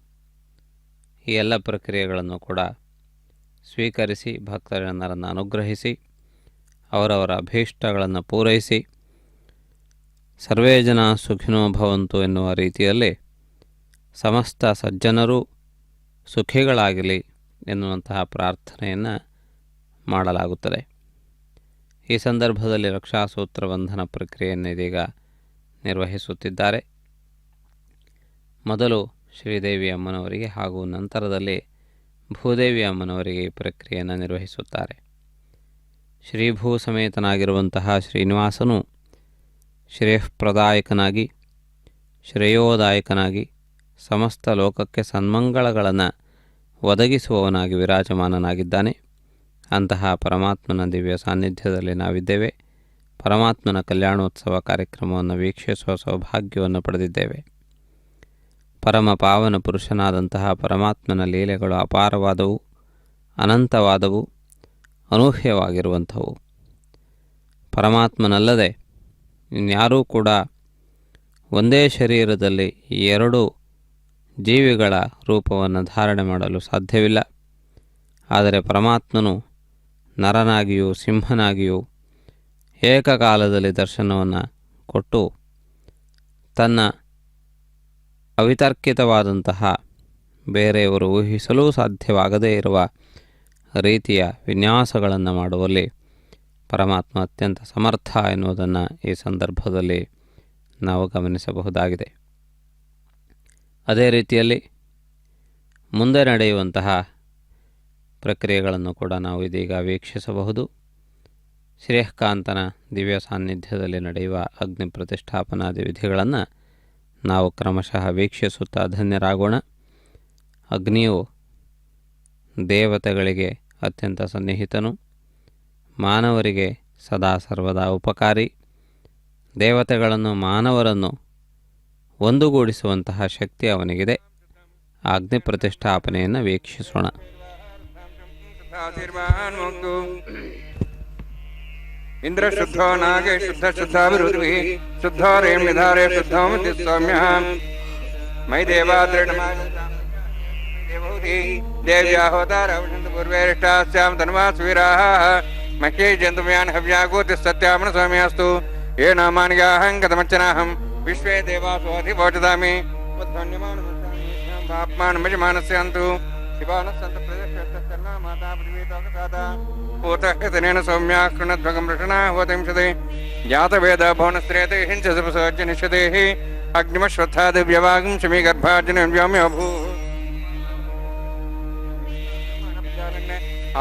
ಈ ಎಲ್ಲ ಪ್ರಕ್ರಿಯೆಗಳನ್ನು ಕೂಡ ಸ್ವೀಕರಿಸಿ ಭಕ್ತರನ್ನು ಅನುಗ್ರಹಿಸಿ ಅವರವರ ಅಭೀಷ್ಟಗಳನ್ನು ಪೂರೈಸಿ ಸರ್ವೇ ಜನ ಸುಖಿನೋ ಭವಂತು ಎನ್ನುವ ರೀತಿಯಲ್ಲಿ ಸಮಸ್ತ ಸಜ್ಜನರೂ ಸುಖಿಗಳಾಗಲಿ ಎನ್ನುವಂತಹ ಪ್ರಾರ್ಥನೆಯನ್ನು ಮಾಡಲಾಗುತ್ತದೆ. ಈ ಸಂದರ್ಭದಲ್ಲಿ ರಕ್ಷಾಸೂತ್ರ ಬಂಧನ ಪ್ರಕ್ರಿಯೆಯನ್ನು ಇದೀಗ ನಿರ್ವಹಿಸುತ್ತಿದ್ದಾರೆ. ಮೊದಲು ಶ್ರೀದೇವಿ ಅಮ್ಮನವರಿಗೆ ಹಾಗೂ ನಂತರದಲ್ಲಿ ಭೂದೇವಿ ಅಮ್ಮನವರಿಗೆ ಈ ಪ್ರಕ್ರಿಯೆಯನ್ನು ನಿರ್ವಹಿಸುತ್ತಾರೆ. ಶ್ರೀಭೂ ಸಮೇತನಾಗಿರುವಂತಹ ಶ್ರೀನಿವಾಸನು ಶ್ರೇಯಃಪ್ರದಾಯಕನಾಗಿ ಶ್ರೇಯೋದಾಯಕನಾಗಿ ಸಮಸ್ತ ಲೋಕಕ್ಕೆ ಸನ್ಮಂಗಳಗಳನ್ನು ಒದಗಿಸುವವನಾಗಿ ವಿರಾಜಮಾನನಾಗಿದ್ದಾನೆ. ಅಂತಹ ಪರಮಾತ್ಮನ ದಿವ್ಯ ಸಾನ್ನಿಧ್ಯದಲ್ಲಿ ನಾವಿದ್ದೇವೆ. ಪರಮಾತ್ಮನ ಕಲ್ಯಾಣೋತ್ಸವ ಕಾರ್ಯಕ್ರಮವನ್ನು ವೀಕ್ಷಿಸುವ ಸೌಭಾಗ್ಯವನ್ನು ಪಡೆದಿದ್ದೇವೆ. ಪರಮ ಪಾವನ ಪುರುಷನಾದಂತಹ ಪರಮಾತ್ಮನ ಲೀಲೆಗಳು ಅಪಾರವಾದವು, ಅನಂತವಾದವು, ಅನೂಹ್ಯವಾಗಿರುವಂಥವು. ಪರಮಾತ್ಮನಲ್ಲದೆ ಇನ್ಯಾರೂ ಕೂಡ ಒಂದೇ ಶರೀರದಲ್ಲಿ ಎರಡು ಜೀವಿಗಳ ರೂಪವನ್ನು ಧಾರಣೆ ಮಾಡಲು ಸಾಧ್ಯವಿಲ್ಲ. ಆದರೆ ಪರಮಾತ್ಮನು ನರನಾಗಿಯೂ ಸಿಂಹನಾಗಿಯೂ ಏಕಕಾಲದಲ್ಲಿ ದರ್ಶನವನ್ನು ಕೊಟ್ಟು ತನ್ನ ಅವಿತರ್ಕಿತವಾದಂತಹ ಬೇರೆಯವರು ಊಹಿಸಲೂ ಸಾಧ್ಯವಾಗದೇ ಇರುವ ರೀತಿಯ ವಿನ್ಯಾಸಗಳನ್ನು ಮಾಡುವಲ್ಲಿ ಪರಮಾತ್ಮ ಅತ್ಯಂತ ಸಮರ್ಥ ಎನ್ನುವುದನ್ನು ಈ ಸಂದರ್ಭದಲ್ಲಿ ನಾವು ಗಮನಿಸಬಹುದಾಗಿದೆ. ಅದೇ ರೀತಿಯಲ್ಲಿ ಮುಂದೆ ನಡೆಯುವಂತಹ ಪ್ರಕ್ರಿಯೆಗಳನ್ನು ಕೂಡ ನಾವು ಇದೀಗ ವೀಕ್ಷಿಸಬಹುದು. ಶ್ರೇಯಃಕಾಂತನ ದಿವ್ಯ ಸಾನ್ನಿಧ್ಯದಲ್ಲಿ ನಡೆಯುವ ಅಗ್ನಿ ಪ್ರತಿಷ್ಠಾಪನಾದಿ ವಿಧಿಗಳನ್ನು ನಾವು ಕ್ರಮಶಃ ವೀಕ್ಷಿಸುತ್ತಾ ಧನ್ಯರಾಗೋಣ. ಅಗ್ನಿಯು ದೇವತೆಗಳಿಗೆ ಅತ್ಯಂತ ಸನ್ನಿಹಿತನು, ಮಾನವರಿಗೆ ಸದಾ ಸರ್ವದಾ ಉಪಕಾರಿ. ದೇವತೆಗಳನ್ನು ಮಾನವರನ್ನು ಒಂದುಗೂಡಿಸುವಂತಹ ಶಕ್ತಿ ಅವನಿಗಿದೆ. ಆ ಅಗ್ನಿ ಪ್ರತಿಷ್ಠಾಪನೆಯನ್ನು ವೀಕ್ಷಿಸೋಣ. ಇಂದ್ರ ಶುದ್ಧೋ ನಾಗೇ ಶುದ್ಧ ಶುದ್ಧಾಭಿರುದ್ವಿ ಶುದ್ಧೋ ರೇಂ ನಿಧಾರೇ ಶುದ್ಧೋಮತಿ ಸೌಮ್ಯ ಮೈ ದೇವಾದ್ರೇಣಿ ದೇವ್ಯಾ ಹೋತಾರ ಪೂರ್ವೇರಿಷ್ಟಾಸ್ಯಾಂ ಧನ್ವಾಸ್ ವೀರಾಃ ಮಹ್ಯೈ ಜಂತುಮ್ಯಾನ್ ಹವ್ಯಾಗೋತಿ ಸತ್ಯಾಮನ ಸೌಮ್ಯಾಸ್ತು ಯೇ ನಾಮಾನ್ಯಾಹಂ ಕಥಮಚ್ಚನಾಹಂ ವಿಶ್ವೇ ದೇವಾಸು ಅಧಿಪೋಚದಾಮಿ ಪಾಪ್ಮಾನಮಜಮಾನಸ್ಯಾಂತು ಶಿವಾನಸ್ಸಂತ ಪ್ರದಕ್ಷಿಣ ಮಾತಾ ಪೃಥ್ವೀತೋಕಸಾದಾ ಭೂತಃ ಸೌಮ್ಯಾ ಕೃಣಧ್ವಗಂ ರಕ್ಷಣಾ ಹೋತಿಂಶದೆ ಜಾತವೇದ ಭವನಶ್ರೇತೆ ಹಿಂಸಸಪಸೋಜ್ಯ ನಿಶ್ಯತೆ ಅಗ್ನಿಮಶ್ವತ್ಥಾ ದಿವ್ಯವಾಗಂ ಶಮಿ ಗರ್ಭಾರ್ಜುನ ವ್ಯೋಮ್ಯಭೂ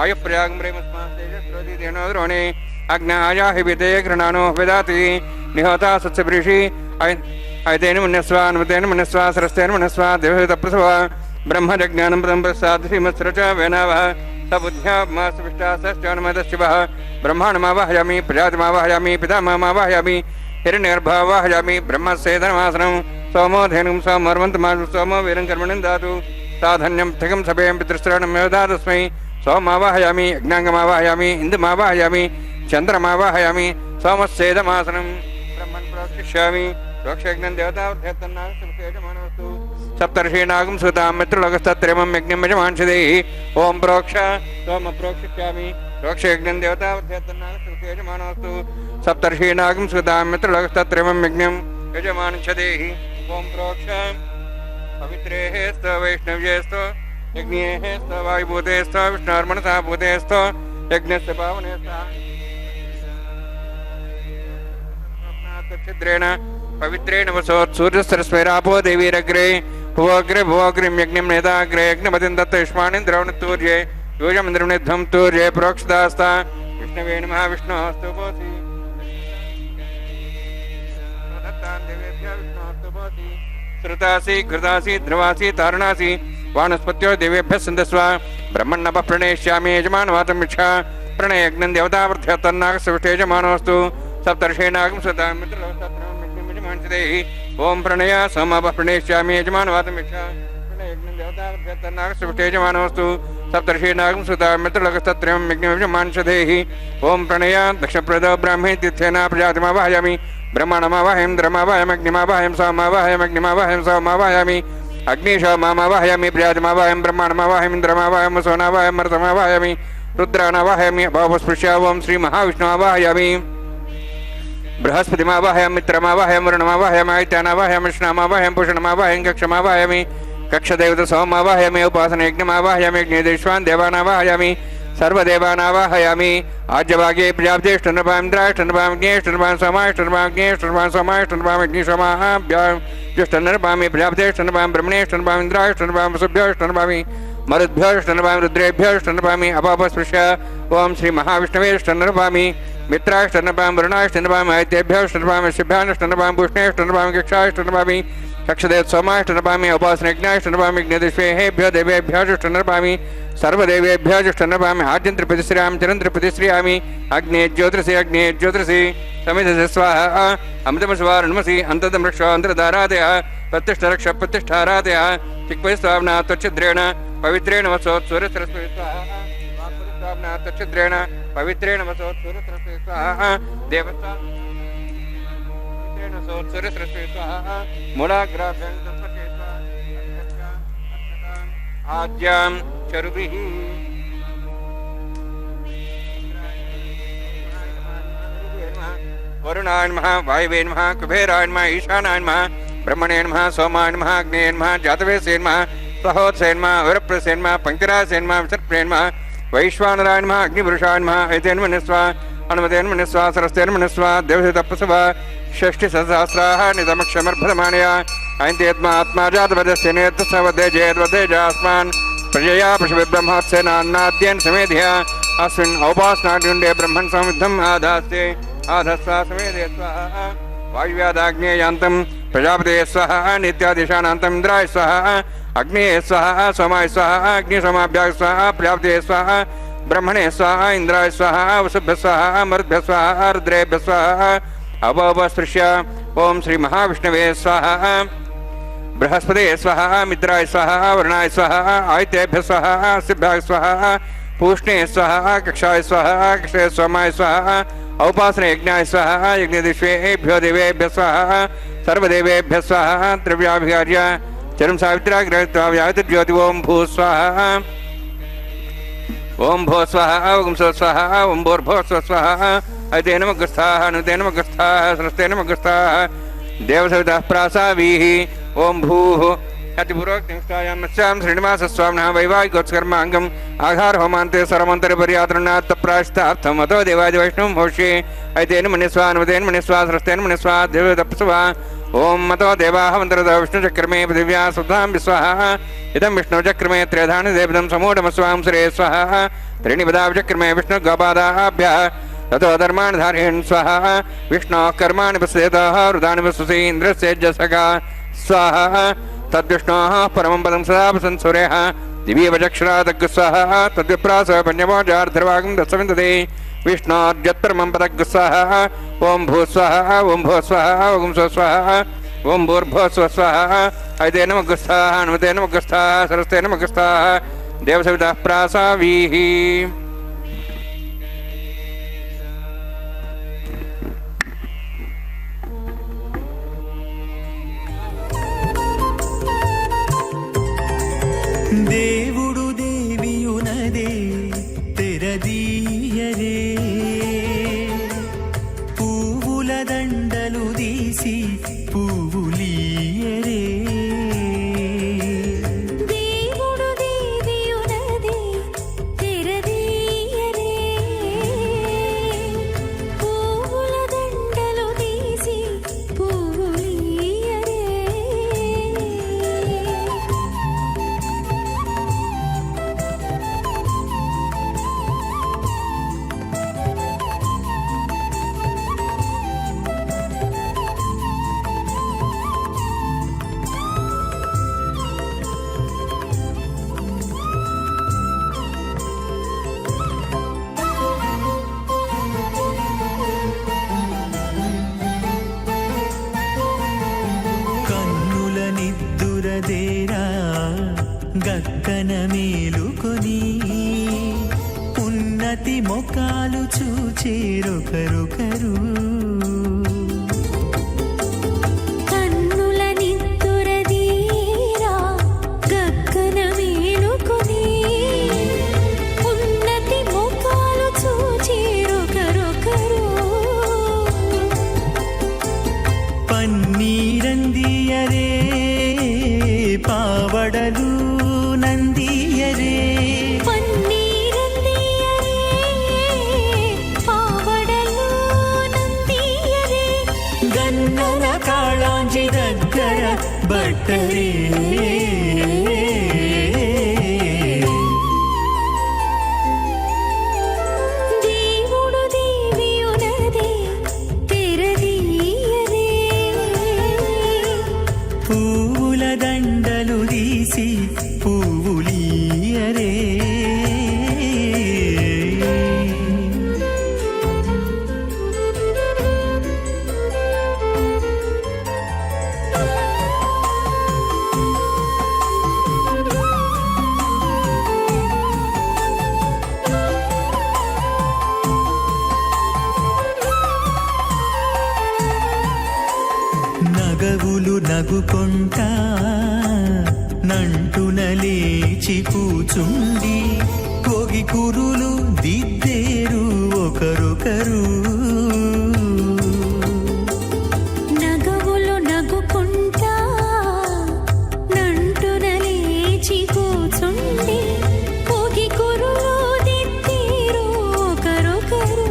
ಆಯುಪ್ರಯಾಗಂ ರೇಮಸ್ಮಾಸ್ತೇಜಸ್ರೋದಿದೇನೋದ್ರೋಣಿ ಅಗ್ನಾಯಾಹಿ ವಿದೇ ಗೃಣಾನೋ ವಿದಾತಿ ನಿಹೋತಾ ಸತ್ಸಪೃಷಿ ಐತೇನ ಮನ್ಯಸ್ವ ಅನ್ವತೇನ ಮನ್ಯಸ್ವ ಸರಸ್ತೇನ ಮನ್ಯಸ್ವ ದೇವಹಿತ ಪ್ರಸವ ಬ್ರಹ್ಮಜ್ಞಾನಂ ಪ್ರಸಾದ ಶ್ರೀಮತ್ಸೃಚ ವೇನಾವ ಸಬುದ್ಧ್ಯಾತ್ಮಾಸ್ಪೃಷ್ಟಾಶ್ಚಾನುಮತಶಿವಃ ಬ್ರಹ್ಮಾಣಮಾವಾಹಯಾಮಿ ಪ್ರಜಾತಿಮಾವಾಹಯಾಮಿ ಪಿತಾಮಹಮಾವಾಹಯಾಮಿ ಹಿರಣ್ಯಗರ್ಭಾವಾಹಯಾಮಿ ಬ್ರಹ್ಮಸ್ಯೇದನಮಾಸನಂ ಸೋಮೋಧೇನುಂ ಸೋಮರ್ವಂತಮಾಸು ಸೋಮೋ ವೀರಂ ಕರ್ಮಣಿಂ ದಾತು ಸಾಧನ್ಯಂ ಥಿಗಂ ಸಭೆಯಂ ಪಿತೃಶ್ರವಣಂ ಮೇಧಾತಸ್ಮೈ ಸೋಮಾವಾಹಯಾಮಿ ಯಜ್ಞಾಂಗಮಾವಾಹಯಾಮಿ ಇಂದುಮಾವಾಹಯಾಮಿ ಚಂದ್ರಮಾವಾಹಯಾಮಿ ಸೋಮಸ್ಯೇದಮಾಸನಂ ಬ್ರಹ್ಮನ್ ಪ್ರೋಕ್ಷಿಷ್ಯಾಮಿ ಪ್ರೋಕ್ಷಯಜ್ಞಂ ದೇವತಾವೃತ್ಯತನ್ನಾಗಸ್ತುತೇಜಮಾನವಸ್ತು ಸಪ್ತರ್ಷೀಣಾಗಂ ಸುತಾಂ ಮಿತ್ರಲೋಕಸ್ತತ್ರೇಮಂ ಯಜ್ಞಂ ಯಜಮಾಂಸದೇಹಿ ಓಂ ಪ್ರೋಕ್ಷ ಸೋಮ ಪ್ರೋಕ್ಷಿಷ್ಯಾಮಿ ಪ್ರೋಕ್ಷಯಜ್ಞಂ ದೇವತಾವೃತ್ಯತನ್ನಾಗಸ್ತುತೇಜಮಾನವಸ್ತು ಸಪ್ತರ್ಷೀಣಾಗಂ ಸುತಾಂ ಮಿತ್ರಲೋಕಸ್ತತ್ರೇಮಂ ಯಜ್ಞಂ ಯಜಮಾಂಸದೇಹಿ ಓಂ ಪ್ರೋಕ್ಷ ಪವಿತ್ರೇಃ ಸ್ತ ವೈಷ್ಣವ್ಯೇಸ್ತ ಯಜ್ಞೇಃ ಸ್ತ ವಾಯುಭೂತೇಸ್ತ ವಿಷ್ಣುರ್ಮನಸಾ ಭೂತೇಸ್ತ ಯಜ್ಞಸ್ಯ ಪಾವನೇಸ್ತ ಛಿದ್ರೇಣ ಪವಿತ್ರೇಣ ವಸೋತ್ ಸೂರ್ಯಸ್ರಸ್ವೈರಾಪೋ ದೇವೀರಗ್ರೆ ಭುವಗ್ರೆ ಭುವಗ್ರಿಂ ಯಜ್ಞಂ ನೇತಾಗ್ರೆ ಯಜ್ಞಪತಿಂ ದತ್ತ ಯುಷ್ಮಾಣಿಂದ್ರವಣ ತೂರ್ಯೆ ಯೋಜಮಿಂದ್ರವಣಿಧ್ವಂ ತೂರ್ಯೆ ಪ್ರೋಕ್ಷದಾಸ್ತ ವಿಷ್ಣವೇ ನಮಃ ವಿಷ್ಣೋಸ್ತು ಭೋತಿ श्रुतासी घृतासी ध्रुवासी तारणासी वानस्पत्यो देवेभ्यः सन्दस्व ब्रह्मण्णपः प्रणेष्यामि यजमानवातं मिच्छा प्रणयज्ञं देवतावृद्ध्यतन्नागसविष्टे यजमानोऽस्तु सप्तर्षीणागं स्वतां मित्रलोकस्तत्रममिज्ञमिजमांसदेहि ओं प्रणय सोमपः प्रणेष्यामि यजमानवातं मिच्छा प्रणयज्ञं देवतावृद्ध्यतन्नागसविष्टे यजमानोऽस्तु सप्तर्षीणागं स्वतां मित्रलोकस्तत्रममिज्ञमिजमांसदेहि ओं प्रणय दक्षप्रदो ब्राह्मे तीर्थेन प्रजातिमावाहयामि ब्रह्माणमावाहयं द्रमावाहयम् अग्निमावाहयं सोमावाहयम् अग्निमावाहयं सोमावाहयामि अग्निशोमावाहयामि प्रजातिमावाहयं ब्रह्माणमावाहयम् इन्द्रमावाहयं सोनावाहयं मरुतमावाहयामि रुद्राणावाहयामि अभावस्पृश्य ओं श्रीमहाविष्णुमावाहयामि बृहस्पतिमावाहयं मित्रमावाहयं वरुणमावाहयम् आदित्यानावाहयं विष्णुमावाहयं पूषणमावाहयं कक्षमावाहयामि कक्षदेवतसोमावाहयामि उपासनयज्ञमावाहयामि यज्ञदेश्वान् देवानावाहयामि सर्वदेवानावाहयामि आज्यभागे प्रजापतेष्टनृपामिन्द्राष्टनृपामज्ञेष्टनृपां सोमाष्टनृपामज्ञेष्टनृपां सोमाष्टनृपामज्ञेष्टमाहाभ्यां ज्येष्ठनृपामि प्रजापतेष्टनृपां ब्रह्मणेष्टनृपामिन्द्राष्टनृपां वसुभ्यष्टनृपामि मरुद्भ्योष्टनपामि रुद्रेभ्योष्टनपामि अपापस्पृश्य ओम श्री महाविष्णवेष्टनपामि मित्राष्टनपामि वरुणाष्टनपामि आदित्येभ्योष्टनपामि शिभ्याष्टनपामि पुष्णेष्टनपामि कक्षाष्टनपामि कक्षदेव सोमाष्टनपामि उपासनयज्ञाष्टनपामि यज्ञदिष्वेभ्यो देवेभ्योष्टनपामि सर्वदेवेभ्योष्टनपामि आद्यन्त्रप्रतिश्रियामि चरन्त्रप्रतिश्रियामि अग्ने ज्योतिषि समिधसे स्वाहा अमृतमस्वारणमसि अन्ततमृक्ष अन्तर्धारादय प्रतिष्ठरक्ष प्रतिष्ठारादय चिक्वैस्वाम्ना त्वच्छिद्रेण पवित्रेण वसोत्सूर्यसरस्वती स्वाहा त्वच्छिद्रेण पवित्रेण वसोत्सूर्यसरस्वती स्वाहा देवस्वात्रेण वसोत्सूर्यसरस्वती स्वाहा मूलाग्राभ्यां संस्पर्शे स्वाहा आद्यां चरुभिः वरुणाय नमः वायवे नमः कुबेराय नमः ईशानाय नमः ब्रह्मणे नमः सोमाय नमः अग्नेय नमः जातवेदसे नमः सहोदसे नमः वरप्रसे नमः पंक्तिरासे नमः विसर्पणे नमः वैश्वानराय नमः अग्निपुरुषाय नमः एतेन मनस्वा हनुमतेन मनस्वा सरस्तेन मनस्वा देवसे तपस्वा षष्टिसहस्राः नितमक्षमर्भदमानया ऐन्तेत्मा आत्मा जातवदस्य नेतसवदे जयद्वदे जास्मान् प्रजया पशुब्रह्मोत्सेनान्नाद्येन समेध्या अस्मिन् औपासनाग्निण्डे ब्रह्मन् संविद्धम् आधास्ते आधस्वा समेधे स्वाहा वायुव्यादाग्नेयान्तं प्रजापते स्वाहा नित्यादिशानान्तं इन्द्राय स्वाहा अग्नेय स्वाहा सोमाय स्वाहा अग्निसोमाभ्याः स्वाहा प्रजापते स्वाहा ब्रह्मणे स्वाहा इन्द्राय स्वाहा वसुभ्यः स्वाहा मरुद्भ्यः स्वाहा रुद्रेभ्यः स्वाहा अवस्पृश्य ओम श्री महाविष्णवे स्वाहा बृहस्पते स्वाहा मित्राय स्वाहा वरुणाय स्वाहा आदित्येभ्यः स्वाहा सिभ्याय स्वाहा पूष्णे स्वाहा कक्षाय स्वाहा कक्षे सोमाय स्वाहा औपासने यज्ञाय स्वाहा यज्ञदिष्वेभ्यो देवेभ्यः स्वाहा सर्वदेवेभ्यः स्वाहा द्रव्याभिहार्य चरम सावित्र्याग्रहत्वाव्याहतिर्ज्योति ओम भू स्वाहा ओम भो स्वाहा ओम स्व स्वाहा ओम भोर्भो स्व स्वाहा अयते नमः गस्थाः अनुते नमः गस्थाः सरस्ते नमः गस्थाः देवसवितः प्रासावीः ओम भूः अतिपूर्वक्तिष्ठायां मत्स्यां श्रीनिवासस्वामिनः वैवाहिकोत्सकर्माङ्गम् आघार होमान्ते सर्वमन्तरपर्यातृणात् तप्रायश्चित्तार्थम् अतो देवादि वैष्णवं भोष्ये अयतेन मन्यस्वा अनुमतेन मन्यस्वा सरस्तेन मन्यस्वा देवतपस्वा ओम मतो देवाः मन्त्रतो विष्णुचक्रमे पृथिव्या सुधां विस्वाहा इदं विष्णुचक्रमे त्रेधानि देवदं समूढमस्वां सुरे स्वाहा त्रीणि पदाविचक्रमे विष्णुगोपादाभ्यः ततो धर्माणि धारयन् स्वाहा विष्णोः कर्माणि पश्येतः रुदानि पश्यसि इन्द्रस्य जसका स्वाहा तद्विष्णोः परमं पदं सदा वसन् सूर्यः दिव्यवचक्षरादग् स्वाहा तद्विप्रास पञ्चमोजार्धर्वागं दशविन्दते विष्णोर्यत्परमं पदग् स्वाहा ओम भू स्वाहा ओम भो स्वाहा ओम स्व स्वाहा ओम भूर्भो स्व स्वाहा अयते नमः गस्थाः अनुमते नमः गस्थाः सरस्ते नमः गस्थाः देवसवितः प्रासावीः దేవుడు దేవియునదే తెరదీయరే పువ్వుల దండలు తీసి పువ్వులీయరే దేవుడు దేవియునదే తెరదీయరే పువ్వుల దండలు తీసి పువ్వులీయరే కన్నుల నిద్దురదేరా గక్కన మేలుకొని ఉన్నతి మొకాలు చూచేరొకరొకరు కన్నుల నిద్దురదీరా గగ్గన మేలుకొని ఉన్నతి ముఖాలు చూచేరొకరొకరు పన్నీరందియరే పావడలు నందియరే పన్నీరందియరే పావడలు నందియరే గన్నల కాళాంజి దగ్గర బట్టరే నవ్వుకుంటా నంటున లేచి కూచుండి కోగి కురులు దిద్దేరు ఒకరొకరు. నగవులు నగుకుంటా నంటున లేచి కూచుండి పోగి కురులు దిద్దేరు ఒకరొకరు.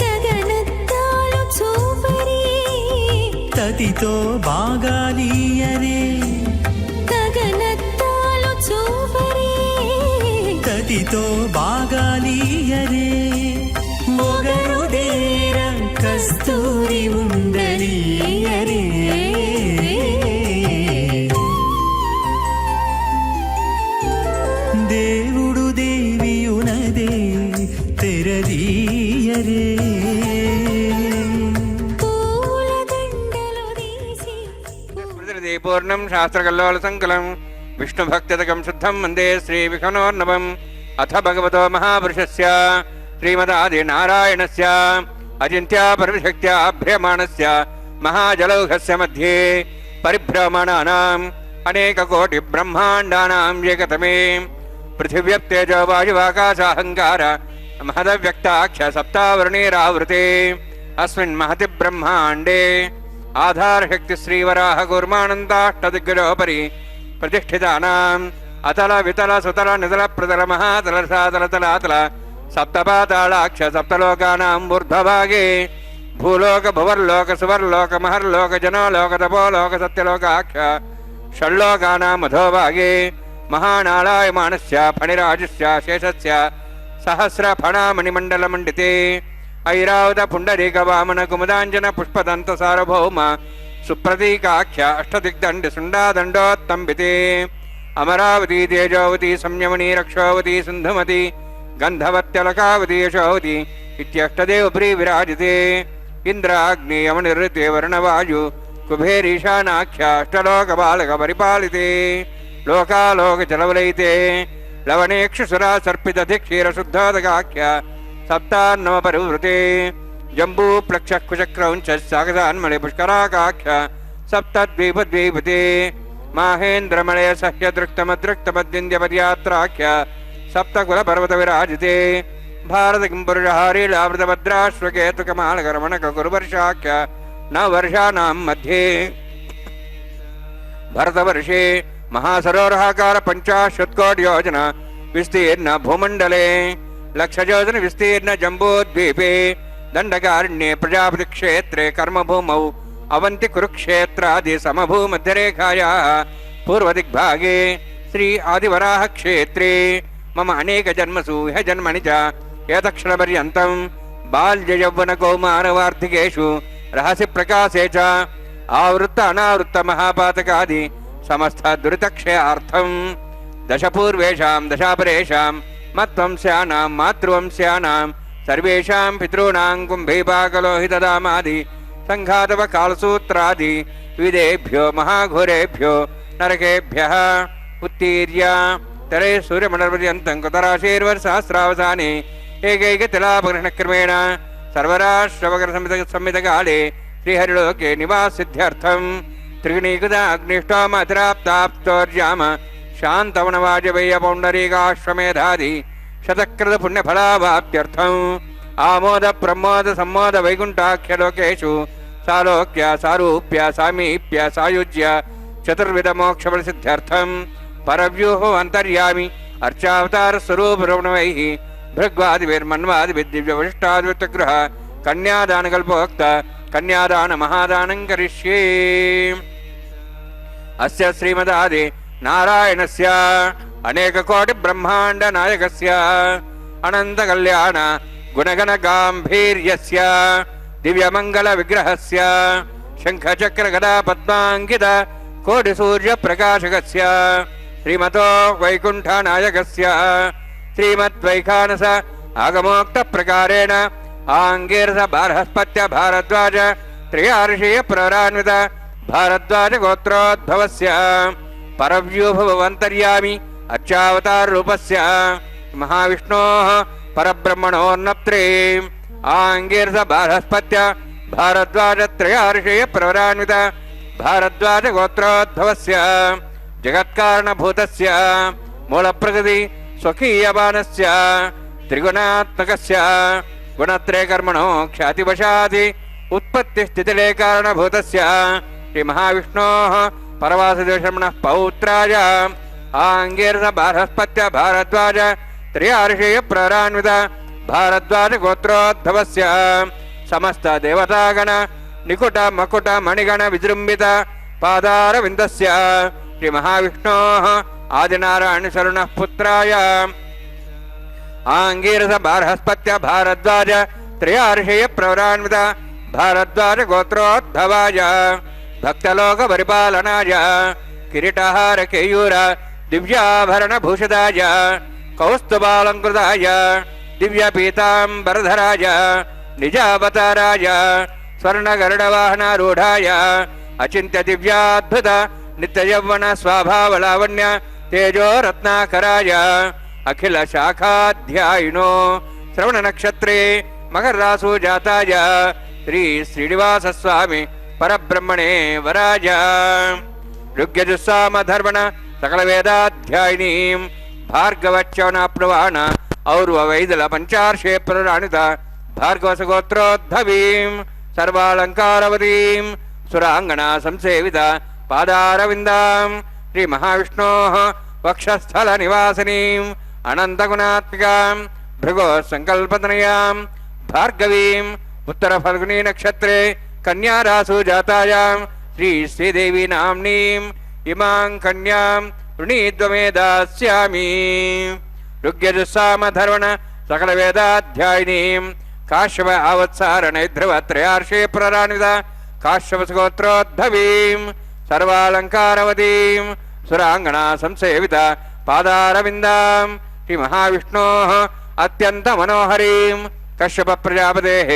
గగనద్దాలు చూపరి తతితో బాగాలియరే గగనద్దాలు చూపరి తతితో బాగాలియరే మొగరు దేర కస్తూరి ఉండలియరే. దేవుడు దేవియునదే తెరదీయరే. పూల దండలు తీసి స్మృతిరది పూర్ణం శాస్త్రకల్లోల సంకలం విష్ణుభక్తిదకం శుద్ధం వందే శ్రీ విష్ణోర్ణవం. అథ భగవతో మహాపురుషస్య శ్రీమదాది నారాయణస్య అచింత్య పరమశక్త్యా భ్రమణస్య మహాజలౌఘస్య మధ్యే పరిభ్రమణానాం అనేక కోటి బ్రహ్మాండానాం ఏకతమే పృథివ్యప్తేజో వాయువాకాశాహంకార మహదవ్యక్తాక్ష సప్తావరణీరావృతే అస్మిన్ మహతి బ్రహ్మాండే ఆధారశక్తి శ్రీవరాహ కూర్మానందాష్టదిగ్గజోపరి ప్రతిష్ఠితానాం అతల వితల సుతల నితల ప్రతల మహాతల సాతల తలాతల సప్తపాతాళాక్ష సప్తలోకానాం ఊర్ధ్వభాగే భూలోక భువర్లోక సువర్లోక మహర్లోక జనోలోక తపోలోక సత్యలోకాక్ష షణ్లోకానాం అధోభాగే మహానాళాయమానస్య ఫణిరాజస్య శేషస్య సహస్ర ఫణామణిమండలమండితే ఐరావత పుండరీక వామన కుముదాంజన పుష్పదంత సార్వభౌమ సుప్రతీకాఖ్య అష్టదిగ్దండి సుండాదండోత్తంబితే అమరావతి తేజోవతి సంయమని రక్షోవతి సింధుమతి గంధవత్యలకావతి యశోవతి ఇత్యష్టదేవ ప్రీ విరాజితే ఇంద్రాగ్ని యమనిర్తే వరుణవాయు కుబేరీశానాఖ్య అష్టలోక బాలక పరిపాలితే లోకాలోక జలవలైతే లవణేక్షుసురా సర్పిత క్షీర శుద్ధోదకాఖ్య సప్తాన్నమ పరివృతే జంబూ ప్లక్ష కుచక్రౌంచ సాగదాన్మణి పుష్కరాకాఖ్య సప్తద్వీపద్వీపతే మాహేంద్రమణయ సహ్యదృక్తమదృక్తమద్వింద్యపర్యాత్రాఖ్య సప్తకుల పర్వత విరాజితే భారత కింపురుషహారీలావృతభద్రాశ్వకేతుకమాలకరమణక గురువర్షాఖ్య నవర్షానాం మధ్యే భరతవర్షే మహాసరోరహాకార పంచాశత్కోటి యోజన విస్తీర్ణ భూమండలే లక్షయోజన విస్తీర్ణ జంబూద్వీపే దండకారణ్యే ప్రజాపతి క్షేత్రే కర్మభూమౌ అవంతి కురుక్షేత్రాది సమభూమధ్యరేఖాయా పూర్వదిగ్భాగే శ్రీ ఆదివరాహ క్షేత్రే మమ అనేక జన్మసు హ్య జన్మని చ ఏతక్షణపర్యంతం బాల్య యౌవన కౌమార వార్ధికేషు రహసి ప్రకాశే చ ఆవృత్త అనావృత్త మహాపాతకాది సమస్త దురితక్షయార్థం దశపూర్వేషాం దశాపరేషాం మత్వంశ్యానాం మాతృవంశ్యానాం సర్వేషాం పితॄణాం కుంభీపాకలోహితదామాది సంఘాతవ కాలసూత్రాది విదేభ్యో మహాఘోరేభ్యో నరకేభ్యః ఉత్తీర్య తరే సూర్యమండలపర్యంతం కుతరాశీర్వర్సహస్రావసానే ఏకైక తిలాపగ్రహణక్రమేణ సర్వరాష్ట్రవకర సంహితకాలే శ్రీహరిలోకే నివాసిద్ధ్యర్థం త్రిగుణీకృత అగ్నిష్టోమతిరాప్తాప్తోర్యామ శాంతవనవాజపేయ పౌండరీకాశ్వమేధాది శతకృత పుణ్యఫలావాప్త్యర్థం ఆమోద ప్రమోద సమ్మోద వైకుంఠాఖ్యలోకేషు సాలోక్య సారూప్య సామీప్య సాయుజ్య చతుర్విధ మోక్షఫలసిద్ధ్యర్థం పరవ్యూహో అంతర్యామి అర్చావతార స్వరూపరమణవై భృగ్వాదిభిర్మన్వాదిభిర్దివ్యవశిష్టాద్విత్తగృహ కన్యాదానకల్పోక్త కన్యాదాన మహాదానం కరిష్యే. అస్య శ్రీమదాది నారాయణస్య అనేక కోటి బ్రహ్మాండ నాయకస్య అనంత కళ్యాణ గుణగణ గాంభీర్యస్య దివ్యమంగళ విగ్రహస్య శంఖచక్ర గదా పద్మాంకిత కోటి సూర్య ప్రకాశకస్య శ్రీమతో వైకుంఠ నాయకస్య శ్రీమద్వైఖానస ఆగమోక్త ప్రకారేణ ఆంగీరస బారహస్పత్య భారద్వాజ త్రియార్షీయ ప్రరాన్విత భారద్వాజ గోత్రోద్భవస్య పరవ్యూభవంతర్యామి అర్చావతార రూపస్య మహావిష్ణోః పరబ్రహ్మణోర్నప్త్రే ఆంగీరస బారహస్పత్య ಭಾರದ್ವಾಜತ್ರಯಾರ್ಷೇಯ ಪ್ರವರಾನ್ವಿತ ಭಾರದ್ವಾಜ ಗೋತ್ರೋದ್ಭವಸ್ಯ ಜಗತ್ಕಾರಣಭೂತಸ್ಯ ಮೂಲಪ್ರಕೃತಿ ಸ್ವಕೀಯಮಾನಸ್ಯ ತ್ರಿಗುಣಾತ್ಮಕಸ್ಯ ಗುಣತ್ರಯ ಕರ್ಮಣೋ ಖ್ಯಾತಿವಶಾದಿ ಉತ್ಪತ್ತಿ ಸ್ಥಿತಿಲೇ ಕಾರಣಭೂತಸ್ಯ ಶ್ರೀ ಮಹಾವಿಷ್ಣೋಃ ಪರವಾಸುದೇವಶರ್ಮಣಃ ಪೌತ್ರಾಯ ಆಂಗೀರಸ ಬೃಹಸ್ಪತ್ಯ ಭಾರದ್ವಾಜ ತ್ರಯಾರ್ಷೇಯ ಪ್ರವರಾನ್ವಿತ ಭಾರದ್ವಾಜ ಗೋತ್ರೋದ್ಭವಸ್ಯ ಸಮಸ್ತ ದೇವತಾಗಣ ನಿಕುಟ ಮಕುಟ ಮಣಿಗಣ ವಿಜೃಂಭಿತ ಪಾದಾರವಿಂದಸ್ಯ ಶ್ರೀ ಮಹಾವಿಷ್ಣೋಃ ಆದಿನಾರಾಯಣ ಶರಣಃ ಪುತ್ರಾಯ ಆಂಗೀರಸ ಬೃಹಸ್ಪತ್ಯ ಭಾರದ್ವಾಜ ತ್ರಯಾರ್ಷೇಯ ಪ್ರವರಾನ್ವಿತ ಭಾರದ್ವಾಜ ಗೋತ್ರೋದ್ಭವಾಯ ಭಕ್ತಲೋಕ ಪರಿಪಾಲನಾಯ ಕಿರೀಟಹಾರ ಕೇಯೂರ ದಿವ್ಯಾಭರಣ ಭೂಷಿತಾಯ ಕೌಸ್ತುಭಾಲಂಕೃತಾಯ ದಿವ್ಯ ಪೀತಾಂಬರಧರಾಯ ನಿಜಾವತಾರಾಯ ಸ್ವರ್ಣಗರುಡವಾಹನಾರೂಢಾಯ ಅಚಿಂತ್ಯ ದಿವ್ಯಾದ್ಭುತ ನಿತ್ಯಯೌವನ ಸ್ವಭಾವಲಾವಣ್ಯ ತೇಜೋ ರತ್ನಾಕರಾಯ ಅಖಿಲ ಶಾಖಾಧ್ಯಾಯಿನೋ ಶ್ರವಣ ನಕ್ಷತ್ರೇ ಮಕರಾಸು ಜಾತಾಯ ಶ್ರೀ ಶ್ರೀನಿವಾಸ ಸ್ವಾಮಿ ಪರಬ್ರಹ್ಮಣೇ ವರಾಯ ಋಗ್ಯಜುಸ್ಸಾಮ ಧರ್ಮಣ ಸಕಲ ವೇದಾಧ್ಯಾಯಿನೀಂ ಭಾರ್ಗವಚ್ಯವನಾಪ್ನುವಾಣ ಔರ್ವ ವೈದಲ ಪಂಚಾರ್ಷೇ ಪ್ರರಾಣಿತ ಭಾರ್ಗವಸ ಗೋತ್ರೋದ್ಭವೀಂ ಸರ್ವಾಲಂಕಾರವತೀಂ ಸುರಾಂಗಣ ಸಂಸೇವಿತ ಪಾದಾರವಿಂದಾಂ ಶ್ರೀ ಮಹಾವಿಷ್ಣೋಃ ವಕ್ಷಸ್ಥಲ ನಿವಾಸಿನೀಂ ಅನಂತಗುಣಾತ್ಮಿಕಾಂ ಭೃಗೋ ಸಂಕಲ್ಪತನಯಾಂ ಭಾರ್ಗವೀಂ ಉತ್ತರ ಫಲ್ಗುಣಿ ನಕ್ಷತ್ರೇ ಕನ್ಯಾರಾಸು ಜಾತಾಯಾಂ ಶ್ರೀ ಶ್ರೀದೇವಿ ನಾಮ್ನೀಂ ಇಮಾಂ ಕನ್ಯಾಂ ವೃಣೀದ್ವಮೇ ದಾಸ್ಯಾಮಿ ಋಗ್ಯಜುಸ್ಸಾಮ ಧರ್ಮಣ ಸಕಲ ವೇದಾಧ್ಯಾಯಿನೀಂ ಕಾಶ್ಯಪ ಆವತ್ಸಾರಣ ಧ್ರುವ ತ್ರಯಾರ್ಷೇ ಪ್ರರಾನ್ವಿತ ಕಾಶ್ಯಪ ಗೋತ್ರೋದ್ಭವೀಂ ಸರ್ವಾಲಂಕಾರವತೀಂ ಸುರಾಂಗಣ ಸಂಸೇವಿತ ಪಾದಾರವಿಂದಾಂ ಶ್ರೀ ಮಹಾವಿಷ್ಣೋಃ ಅತ್ಯಂತ ಮನೋಹರೀಂ ಕಶ್ಯಪ ಪ್ರಜಾಪತೇಃ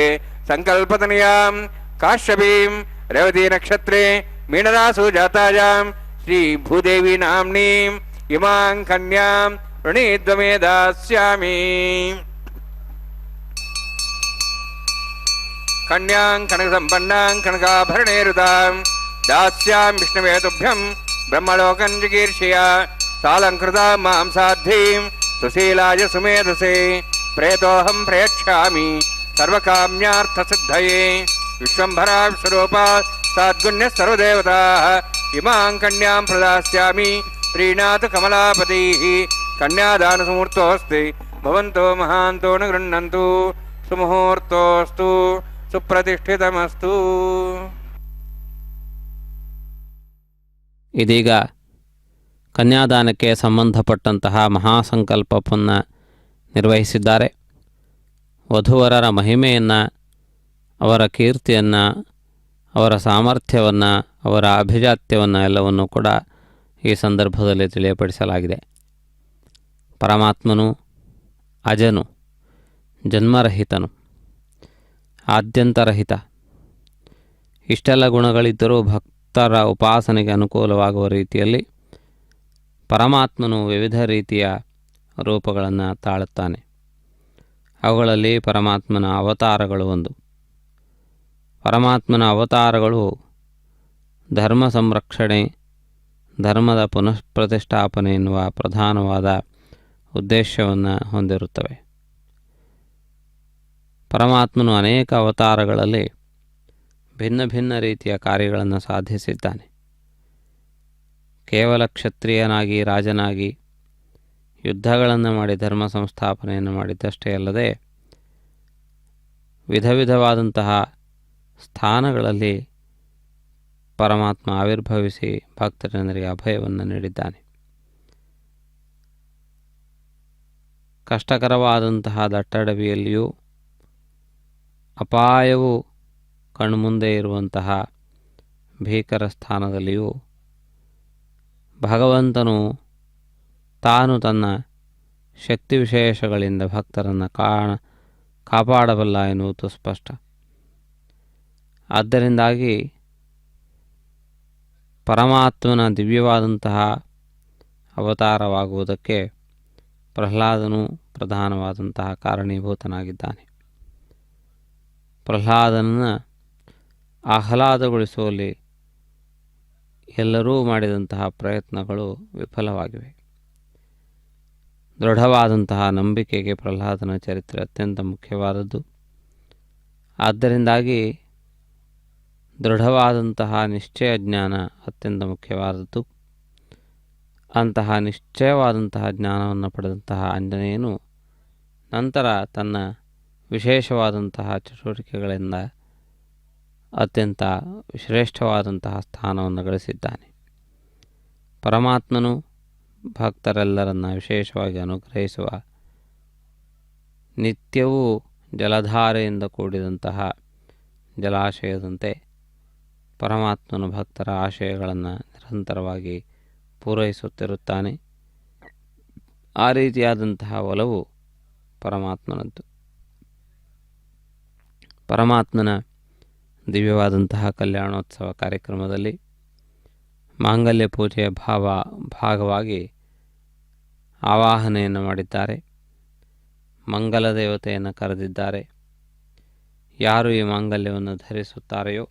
ಸಂಕಲ್ಪತನಯಾಂ ಕಾಶ್ಯಪೀಂ ರೇವತಿ ನಕ್ಷತ್ರೇ ಮೀನರಾಸು ಜಾತಾಯಾಂ ಶ್ರೀ ಭೂದೇವಿ ನಾಮ್ನೀಂ ಇಮಾಂ ಕನ್ಯಾಂ ವೃಣೀದ್ವಮೇ ದಾಸ್ಯಾಮಿ ಕನ್ಯಾಂ ಕನಕ ಸಂಪನ್ನಾಂ ಕನಕಾಭರಣೇರುತಾಂ ದಾಸ್ಯಾಂ ವಿಷ್ಣುವೇ ತುಭ್ಯಂ ಬ್ರಹ್ಮಲೋಕಂ ಜಿಗೀರ್ಷಯ ಸಾಲಂಕೃತಾಂ ಮಾಂ ಸಾಧ್ವೀಂ ಸುಶೀಲಾಯ ಸುಮೇಧಸೇ ಪ್ರೇತೋಹಂ ಪ್ರಯಚ್ಛಾಮಿ ಸರ್ವಕಾಮ್ಯಾರ್ಥಸಿದ್ಧಯೇ ವಿಶ್ವಂಭರಾ ವಿಶ್ವರೂಪಾ ಸಾದ್ಗುಣ್ಯ ಸರ್ವದೇವತಾಃ ಇಮಾಂ ಕನ್ಯಾಂ ಪ್ರದಾಸ್ಯಾಮಿ ಪ್ರೀಣಾತು ಕಮಲಾಪತಿಃ ಕನ್ಯಾದಾನಸುಮೂರ್ತೋऽಸ್ತಿ ಭವಂತೋ ಮಹಾಂತೋ ನ ಗೃಹ್ಣಂತು ಸುಮುಹೂರ್ತೋऽಸ್ತು ಸುಪ್ರತಿಷ್ಠಿತಮಸ್ತು. ಇದೀಗ ಕನ್ಯಾದಾನಕ್ಕೆ ಸಂಬಂಧಪಟ್ಟಂತಹ ಮಹಾಸಂಕಲ್ಪವನ್ನು ನಿರ್ವಹಿಸಿದ್ದಾರೆ. ವಧುವರರ ಮಹಿಮೆಯನ್ನು, ಅವರ ಕೀರ್ತಿಯನ್ನು, ಅವರ ಸಾಮರ್ಥ್ಯವನ್ನು, ಅವರ ಅಭಿಜಾತ್ಯವನ್ನು ಎಲ್ಲವನ್ನೂ ಕೂಡ ಈ ಸಂದರ್ಭದಲ್ಲಿ ತಿಳಿಯಪಡಿಸಲಾಗಿದೆ. ಪರಮಾತ್ಮನು ಅಜನು, ಜನ್ಮರಹಿತನು, ಆದ್ಯಂತರಹಿತ. ಇಷ್ಟೆಲ್ಲ ಗುಣಗಳಿದ್ದರೂ ಭಕ್ತರ ಉಪಾಸನೆಗೆ ಅನುಕೂಲವಾಗುವ ರೀತಿಯಲ್ಲಿ ಪರಮಾತ್ಮನು ವಿವಿಧ ರೀತಿಯ ರೂಪಗಳನ್ನು ತಾಳುತ್ತಾನೆ. ಅವುಗಳಲ್ಲಿ ಪರಮಾತ್ಮನ ಅವತಾರಗಳು ಒಂದು. ಪರಮಾತ್ಮನ ಅವತಾರಗಳು ಧರ್ಮ ಸಂರಕ್ಷಣೆ, ಧರ್ಮದ ಪುನಃಪ್ರತಿಷ್ಠಾಪನೆ ಎನ್ನುವ ಪ್ರಧಾನವಾದ ಉದ್ದೇಶವನ್ನು ಹೊಂದಿರುತ್ತವೆ. ಪರಮಾತ್ಮನು ಅನೇಕ ಅವತಾರಗಳಲ್ಲಿ ಭಿನ್ನ ಭಿನ್ನ ರೀತಿಯ ಕಾರ್ಯಗಳನ್ನು ಸಾಧಿಸಿದ್ದಾನೆ. ಕೇವಲ ಕ್ಷತ್ರಿಯನಾಗಿ, ರಾಜನಾಗಿ ಯುದ್ಧಗಳನ್ನು ಮಾಡಿ ಧರ್ಮ ಸಂಸ್ಥಾಪನೆಯನ್ನು ಮಾಡಿದ್ದಷ್ಟೇ ಅಲ್ಲದೆ ವಿಧ ವಿಧವಾದಂತಹ ಸ್ಥಾನಗಳಲ್ಲಿ ಪರಮಾತ್ಮ ಆವಿರ್ಭವಿಸಿ ಭಕ್ತಜನರಿಗೆ ಅಭಯವನ್ನು ನೀಡಿದ್ದಾನೆ. ಕಷ್ಟಕರವಾದಂತಹ ದಟ್ಟಡವಿಯಲ್ಲಿಯೂ ಅಪಾಯವು ಕಣ್ಮುಂದೆ ಇರುವಂತಹ ಭೀಕರ ಸ್ಥಾನದಲ್ಲಿಯೂ ಭಗವಂತನು ತಾನು ತನ್ನ ಶಕ್ತಿ ವಿಶೇಷಗಳಿಂದ ಭಕ್ತರನ್ನು ಕಾಪಾಡಬಲ್ಲ ಎನ್ನುವುದು ಸ್ಪಷ್ಟ. ಆದ್ದರಿಂದಾಗಿ ಪರಮಾತ್ಮನ ದಿವ್ಯವಾದಂತಹ ಅವತಾರವಾಗುವುದಕ್ಕೆ ಪ್ರಹ್ಲಾದನು ಪ್ರಧಾನವಾದಂತಹ ಕಾರಣೀಭೂತನಾಗಿದ್ದಾನೆ. ಪ್ರಹ್ಲಾದನನ್ನು ಆಹ್ಲಾದಗೊಳಿಸುವಲ್ಲಿ ಎಲ್ಲರೂ ಮಾಡಿದಂತಹ ಪ್ರಯತ್ನಗಳು ವಿಫಲವಾಗಿವೆ. ದೃಢವಾದಂತಹ ನಂಬಿಕೆಗೆ ಪ್ರಹ್ಲಾದನ ಚರಿತ್ರೆ ಅತ್ಯಂತ ಮುಖ್ಯವಾದದ್ದು. ಆದ್ದರಿಂದಾಗಿ ದೃಢವಾದಂತಹ ನಿಶ್ಚಯ ಜ್ಞಾನ ಅತ್ಯಂತ ಮುಖ್ಯವಾದದ್ದು. ಅಂತಹ ನಿಶ್ಚಯವಾದಂತಹ ಜ್ಞಾನವನ್ನು ಪಡೆದಂತಹ ಆಂಜನೇಯನು ನಂತರ ತನ್ನ ವಿಶೇಷವಾದಂತಹ ಚಟುವಟಿಕೆಗಳಿಂದ ಅತ್ಯಂತ ಶ್ರೇಷ್ಠವಾದಂತಹ ಸ್ಥಾನವನ್ನು ಗಳಿಸಿದ್ದಾನೆ. ಪರಮಾತ್ಮನು ಭಕ್ತರೆಲ್ಲರನ್ನು ವಿಶೇಷವಾಗಿ ಅನುಗ್ರಹಿಸುವ ನಿತ್ಯವೂ ಜಲಧಾರೆಯಿಂದ ಕೂಡಿದಂತಹ ಜಲಾಶಯದಂತೆ ಪರಮಾತ್ಮನು ಭಕ್ತರ ಆಶಯಗಳನ್ನು ನಿರಂತರವಾಗಿ ಪೂರೈಸುತ್ತಿರುತ್ತಾನೆ. ಆ ರೀತಿಯಾದಂತಹ ಒಲವು ಪರಮಾತ್ಮನದ್ದು. ಪರಮಾತ್ಮನ ದಿವ್ಯವಾದಂತಹ ಕಲ್ಯಾಣೋತ್ಸವ ಕಾರ್ಯಕ್ರಮದಲ್ಲಿ ಮಾಂಗಲ್ಯ ಪೂಜೆಯ ಭಾಗವಾಗಿ ಆವಾಹನೆಯನ್ನು ಮಾಡಿದ್ದಾರೆ. ಮಂಗಲ ದೇವತೆಯನ್ನು ಕರೆದಿದ್ದಾರೆ. ಯಾರು ಈ ಮಾಂಗಲ್ಯವನ್ನು ಧರಿಸುತ್ತಾರೆಯೋ,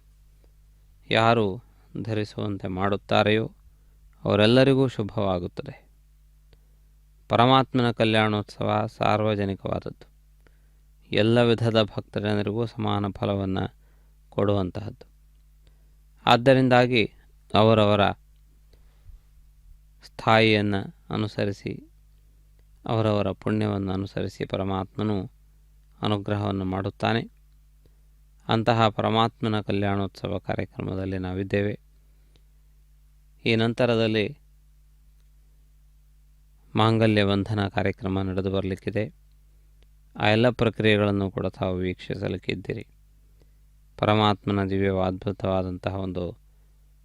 ಯಾರು ಧರಿಸುವಂತೆ ಮಾಡುತ್ತಾರೆಯೋ ಅವರೆಲ್ಲರಿಗೂ ಶುಭವಾಗುತ್ತದೆ. ಪರಮಾತ್ಮನ ಕಲ್ಯಾಣೋತ್ಸವ ಸಾರ್ವಜನಿಕವಾದದ್ದು. ಎಲ್ಲ ವಿಧದ ಭಕ್ತಜನರಿಗೂ ಸಮಾನ ಫಲವನ್ನು ಕೊಡುವಂತಹದ್ದು. ಆದ್ದರಿಂದಾಗಿ ಅವರವರ ಸ್ಥಾಯಿಯನ್ನು ಅನುಸರಿಸಿ, ಅವರವರ ಪುಣ್ಯವನ್ನು ಅನುಸರಿಸಿ ಪರಮಾತ್ಮನು ಅನುಗ್ರಹವನ್ನು ಮಾಡುತ್ತಾನೆ. ಅಂತಹ ಪರಮಾತ್ಮನ ಕಲ್ಯಾಣೋತ್ಸವ ಕಾರ್ಯಕ್ರಮದಲ್ಲಿ ನಾವಿದ್ದೇವೆ. ಈ ನಂತರದಲ್ಲಿ ಮಾಂಗಲ್ಯ ಬಂಧನ ಕಾರ್ಯಕ್ರಮ ನಡೆದು ಬರಲಿಕ್ಕಿದೆ. ಆ ಎಲ್ಲ ಪ್ರಕ್ರಿಯೆಗಳನ್ನು ಕೂಡ ತಾವು ವೀಕ್ಷಿಸಲಿಕ್ಕಿದ್ದೀರಿ. ಪರಮಾತ್ಮನ ದಿವ್ಯ ಅದ್ಭುತವಾದಂತಹ ಒಂದು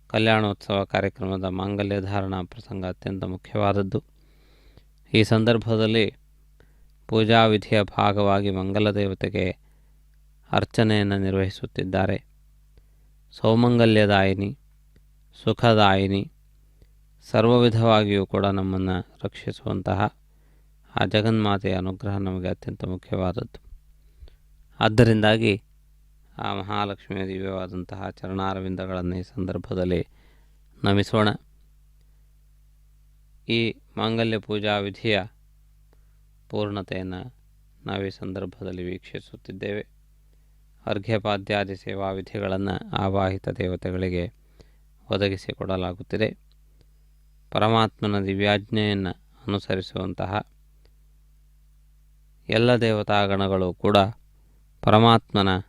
ಕಲ್ಯಾಣೋತ್ಸವ ಕಾರ್ಯಕ್ರಮದ ಮಾಂಗಲ್ಯ ಧಾರಣಾ ಪ್ರಸಂಗ ಅತ್ಯಂತ ಮುಖ್ಯವಾದದ್ದು. ಈ ಸಂದರ್ಭದಲ್ಲಿ ಪೂಜಾ ವಿಧಿಯ ಭಾಗವಾಗಿ ಮಂಗಲ ದೇವತೆಗೆ ಅರ್ಚನೆಯನ್ನು ನಿರ್ವಹಿಸುತ್ತಿದ್ದಾರೆ. ಸೌಮಂಗಲ್ಯದಾಯಿನಿ, ಸುಖದಾಯಿನಿ, ಸರ್ವವಿಧವಾಗಿಯೂ ಕೂಡ ನಮ್ಮನ್ನು ರಕ್ಷಿಸುವಂತಹ ಆ ಜಗನ್ಮಾತೆಯ ಅನುಗ್ರಹ ನಮಗೆ ಅತ್ಯಂತ ಮುಖ್ಯವಾದದ್ದು. ಆದ್ದರಿಂದಾಗಿ ಆ ಮಹಾಲಕ್ಷ್ಮಿಯ ದಿವ್ಯವಾದಂತಹ ಚರಣಾರವಿಂದಗಳನ್ನು ಈ ಸಂದರ್ಭದಲ್ಲಿ ನಮಿಸೋಣ. ಈ ಮಾಂಗಲ್ಯ ಪೂಜಾ ವಿಧಿಯ ಪೂರ್ಣತೆಯನ್ನು ನಾವು ಈ ಸಂದರ್ಭದಲ್ಲಿ ವೀಕ್ಷಿಸುತ್ತಿದ್ದೇವೆ. ಅರ್ಘ್ಯಪಾದ್ಯಾದಿ ಸೇವಾ ವಿಧಿಗಳನ್ನು ಆವಾಹಿತ ದೇವತೆಗಳಿಗೆ ಒದಗಿಸಿಕೊಡಲಾಗುತ್ತಿದೆ. ಪರಮಾತ್ಮನ ದಿವ್ಯಾಜ್ಞೆಯನ್ನು ಅನುಸರಿಸುವಂತಹ ಎಲ್ಲ ದೇವತಾಗಣಗಳು ಕೂಡ ಪರಮಾತ್ಮನ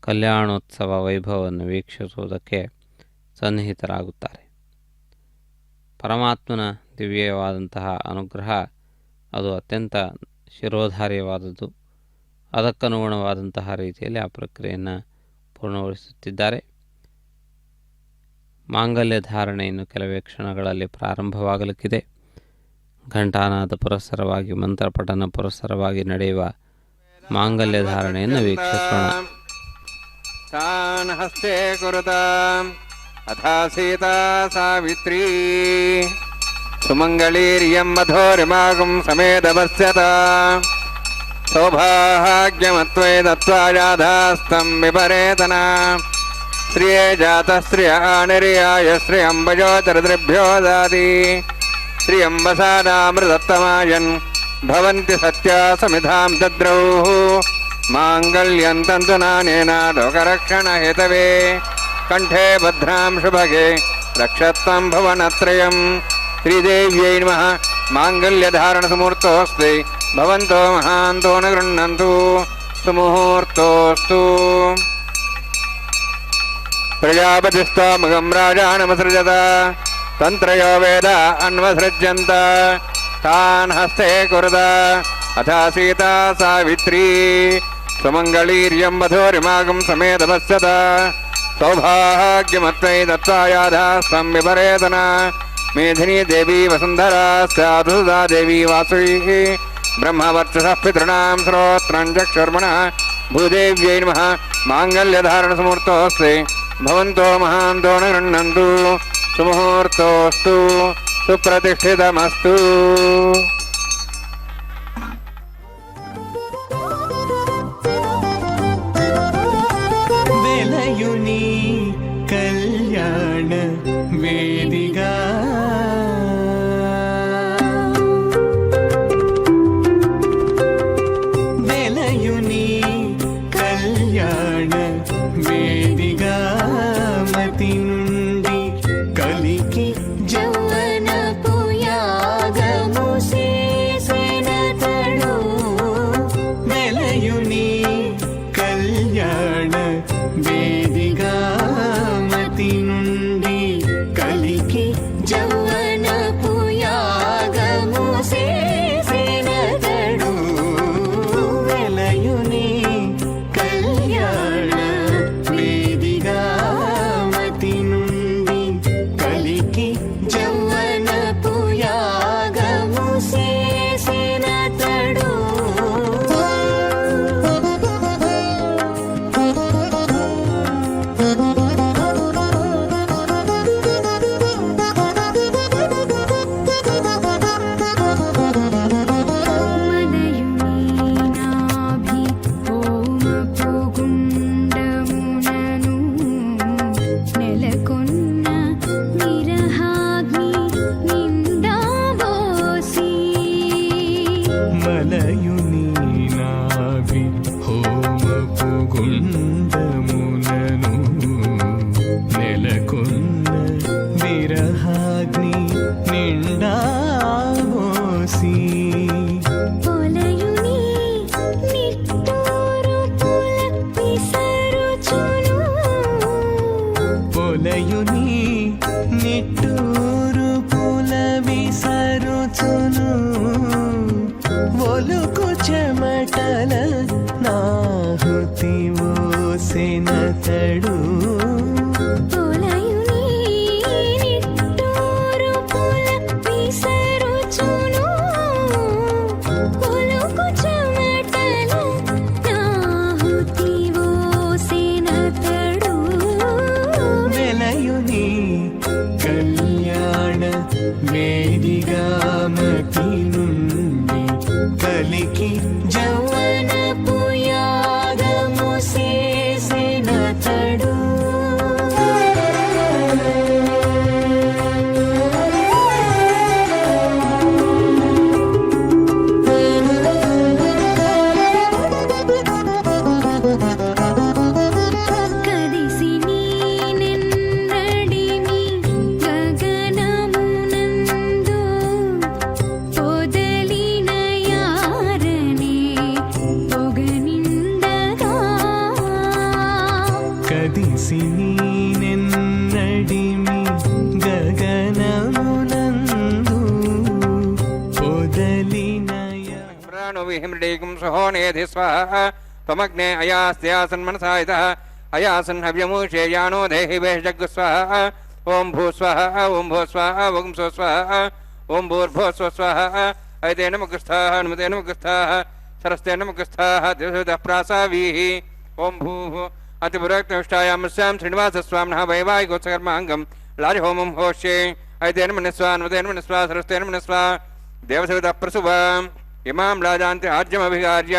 ಕಲ್ಯಾಣೋತ್ಸವ ವೈಭವವನ್ನು ವೀಕ್ಷಿಸುವುದಕ್ಕೆ ಸನ್ನಿಹಿತರಾಗುತ್ತಾರೆ. ಪರಮಾತ್ಮನ ದಿವ್ಯವಾದಂತಹ ಅನುಗ್ರಹ ಅದು ಅತ್ಯಂತ ಶಿರೋಧಾರ್ಯವಾದದ್ದು. ಅದಕ್ಕನುಗುಣವಾದಂತಹ ರೀತಿಯಲ್ಲಿ ಆ ಪ್ರಕ್ರಿಯೆಯನ್ನು ಪೂರ್ಣಗೊಳಿಸುತ್ತಿದ್ದಾರೆ. ಮಾಂಗಲ್ಯ ಧಾರಣೆ ಇನ್ನು ಕೆಲವೇ ಕ್ಷಣಗಳಲ್ಲಿ ಪ್ರಾರಂಭವಾಗಲಿಕ್ಕಿದೆ. ಘಂಟಾನಾದ ಪುರಸ್ಸರವಾಗಿ, ಮಂತ್ರಪಠನ ಪುರಸ್ಸರವಾಗಿ ನಡೆಯುವ ಮಾಂಗಲ್ಯ ಧಾರಣೆಯನ್ನು ವೀಕ್ಷಿಸೋಣ. ತಾನ್ ಹಸ್ತೆ ಕುರುತಾಂ ಅಥಾ ಸೀತಾ ಸಾವಿತ್ರೀ ಸುಮಂಗಳೀರ್ಯಂ ಮಧೋರಿಮಾಗಂ ಸಮೇತವಸ್ಯತ ಸೌಭಾಗ್ಯಮತ್ವೈ ದತ್ವಾಯಾಧಾಸ್ತಂ ವಿಪರೇತನ ಶ್ರಿಯೇ ಜಾತಶ್ರಿಯ ನಿರ್ಯಾಯ ಶ್ರಿಯಂಬಜೋಚರದ್ರಿಭ್ಯೋ ದಾತಿ ಶ್ರಿಯಂಬಸಾನಾಮೃತತ್ತಮಾಯನ್ ಭವಂತಿ ಸತ್ಯ ಸಮಿಧಾಂ ದದ್ರೌ ಮಾಂಗಲ್ಯಂ ತಂತುನಾನೇನ ಲೋಕರಕ್ಷಣ ಹೇತವೇ ಕಂಠೆ ಭದ್ರಾಂ ಶುಭಗೆ ರಕ್ಷತ್ವಂ ಭುವನತ್ರಯಂ ಶ್ರೀದೇವ್ಯೈ ನಮಃ. ಮಾಂಗಲ್ಯಧಾರಣ ಸುಮೂರ್ತೋಸ್ತಿ ಭವಂತೋ ಮಹಾಂತೋ ನ ಗೃಹ್ಣಂತು ಸುಮುಹೂರ್ತೋಸ್ತು. ಪ್ರಜಾಪತಿಸ್ತ್ವಾಮಗಂ ರಾಜಾನಮಸೃಜತ ತಂತ್ರಯೋ ವೇದ ಅನ್ವಸೃಜ್ಯಂತ ತಾನ್ ಹಸ್ತೆ ಕುರುತ ಅಥಾ ಸೀತಾ ಸಾವಿತ್ರೀ ಸುಮಂಗಳೀರ್ಯಂ ಮಧೋರಿಮಾಗಂ ಸಮೇತವಸ್ಯತ ಸೌಭಾಗ್ಯಮತ್ವೈ ದತ್ವಾಯಾಧಾಸ್ತಂ ವಿಪರೇತನ ಮೇಧಿನಿ ದೇವಿ ವಸುಂಧರಾ ಸ್ಯಾಧುಸುಧಾ ದೇವಿ ವಾಸುಕಿ ಬ್ರಹ್ಮವರ್ಚಸಃ ಪಿತॄಣಾಂ ಶ್ರೋತ್ರಂ ಚಕ್ಷುರ್ಮಣಃ ಭೂದೇವ್ಯೈ ನಮಃ. ಮಾಂಗಲ್ಯಧಾರಣ ಸಮೂರ್ತೋಸ್ತಿ ಭವಂತೋ ಮಹಾಂತೋ ನ ಗೃಹ್ಣಂತು ಸುಮುಹೂರ್ತೋಸ್ತು ಸುಪ್ರತಿಷ್ಠಿತಮಸ್ತು. ಬೆಲೆಯು ನೀ మలయు నీనాభి హోమపు గుండమునను నెలకొన్న విరహాగ్ని నిండామోసి పొలయుని నిట్టూరు పుల విసరుచును పొలయుని నిట్టూరు పుల విసరుచును ఒలుకు చెమటల నాహుతి ఓసెనతడు పొలయుని నిట్టూరు పుల విసరుచును ఒలుకు చెమటల నాహుతి ఓసెనతడు వెలయుని కళ్యాణ వేదిగామతి నుండి కలికి యౌవనపు యాగము చేసెనతడు కదిసి నీనెన్నడిమి గగనమునందు పొదలిన యారనే పొగనిందగా కదిసి నీనెన్నడిమి గగనమునందు పొదలినయ ప్రాణో విహిమృడేకం సహోనేధి స్వాహ త్వమగ్నే అయాస్త్యాసన్మనసా ఇతః అయాసన్ హవ్యమూషే యానో దేహి వేషజగ్గు స్వాహ ఓం భూ స్వాహ ఓం భూ స్వాహ ఓం సో స్వాహ ఓం భూర్భో స్వ స్వాహ ఐతేన ముఖస్థాః హనుమతేన ముఖస్థాః సరస్తేన ముఖస్థాః దివసవిదః ప్రాసావీః ఓం భూః అతిపురోక్తమిష్టాయామస్యాం శ్రీనివాసస్వామినः వైవాహికోత్సకర్మాంగం లాజహోమం హోష్యే ఐతేన మనస్వా హనుమతేన మనస్వా సరస్తేన మనస్వా దేవసవిదః ప్రసువ ఇమాం రాజాంతి ఆజ్యమభిగార్య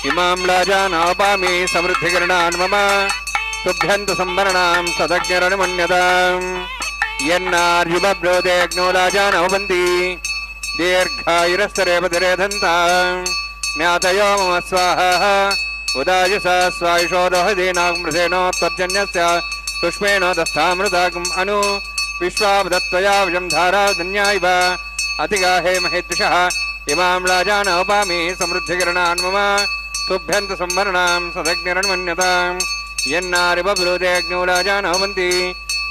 ఇమాం రాజానాపామి సమృద్ధికరణాన్ మమ తుభ్యంతు సంవరణాం సదజ్ఞరణమన్యతాం యన్నార్యుబబ్రోదేగ్నో రాజానవబంతి దీర్ఘాయురస్తరేపతిరేధంతాం జ్ఞాతయో మమ స్వాహ ఉదాయసా స్వాయుషోదోహదీనామృతేనోత్పర్జన్యస్య పుష్పేణ దస్థామృతాకం అను విశ్వావదత్వయా విజం ధారాధన్యా ఇవ అతిగాహే మహేద్విషः ఇమాం రాజానవపామి సమృద్ధికరణాన్ మమ తుభ్యంత సంవరణాం సదజ్ఞరణమన్యతాం యన్నారిబబ్రోదేగ్నో రాజానవబంతి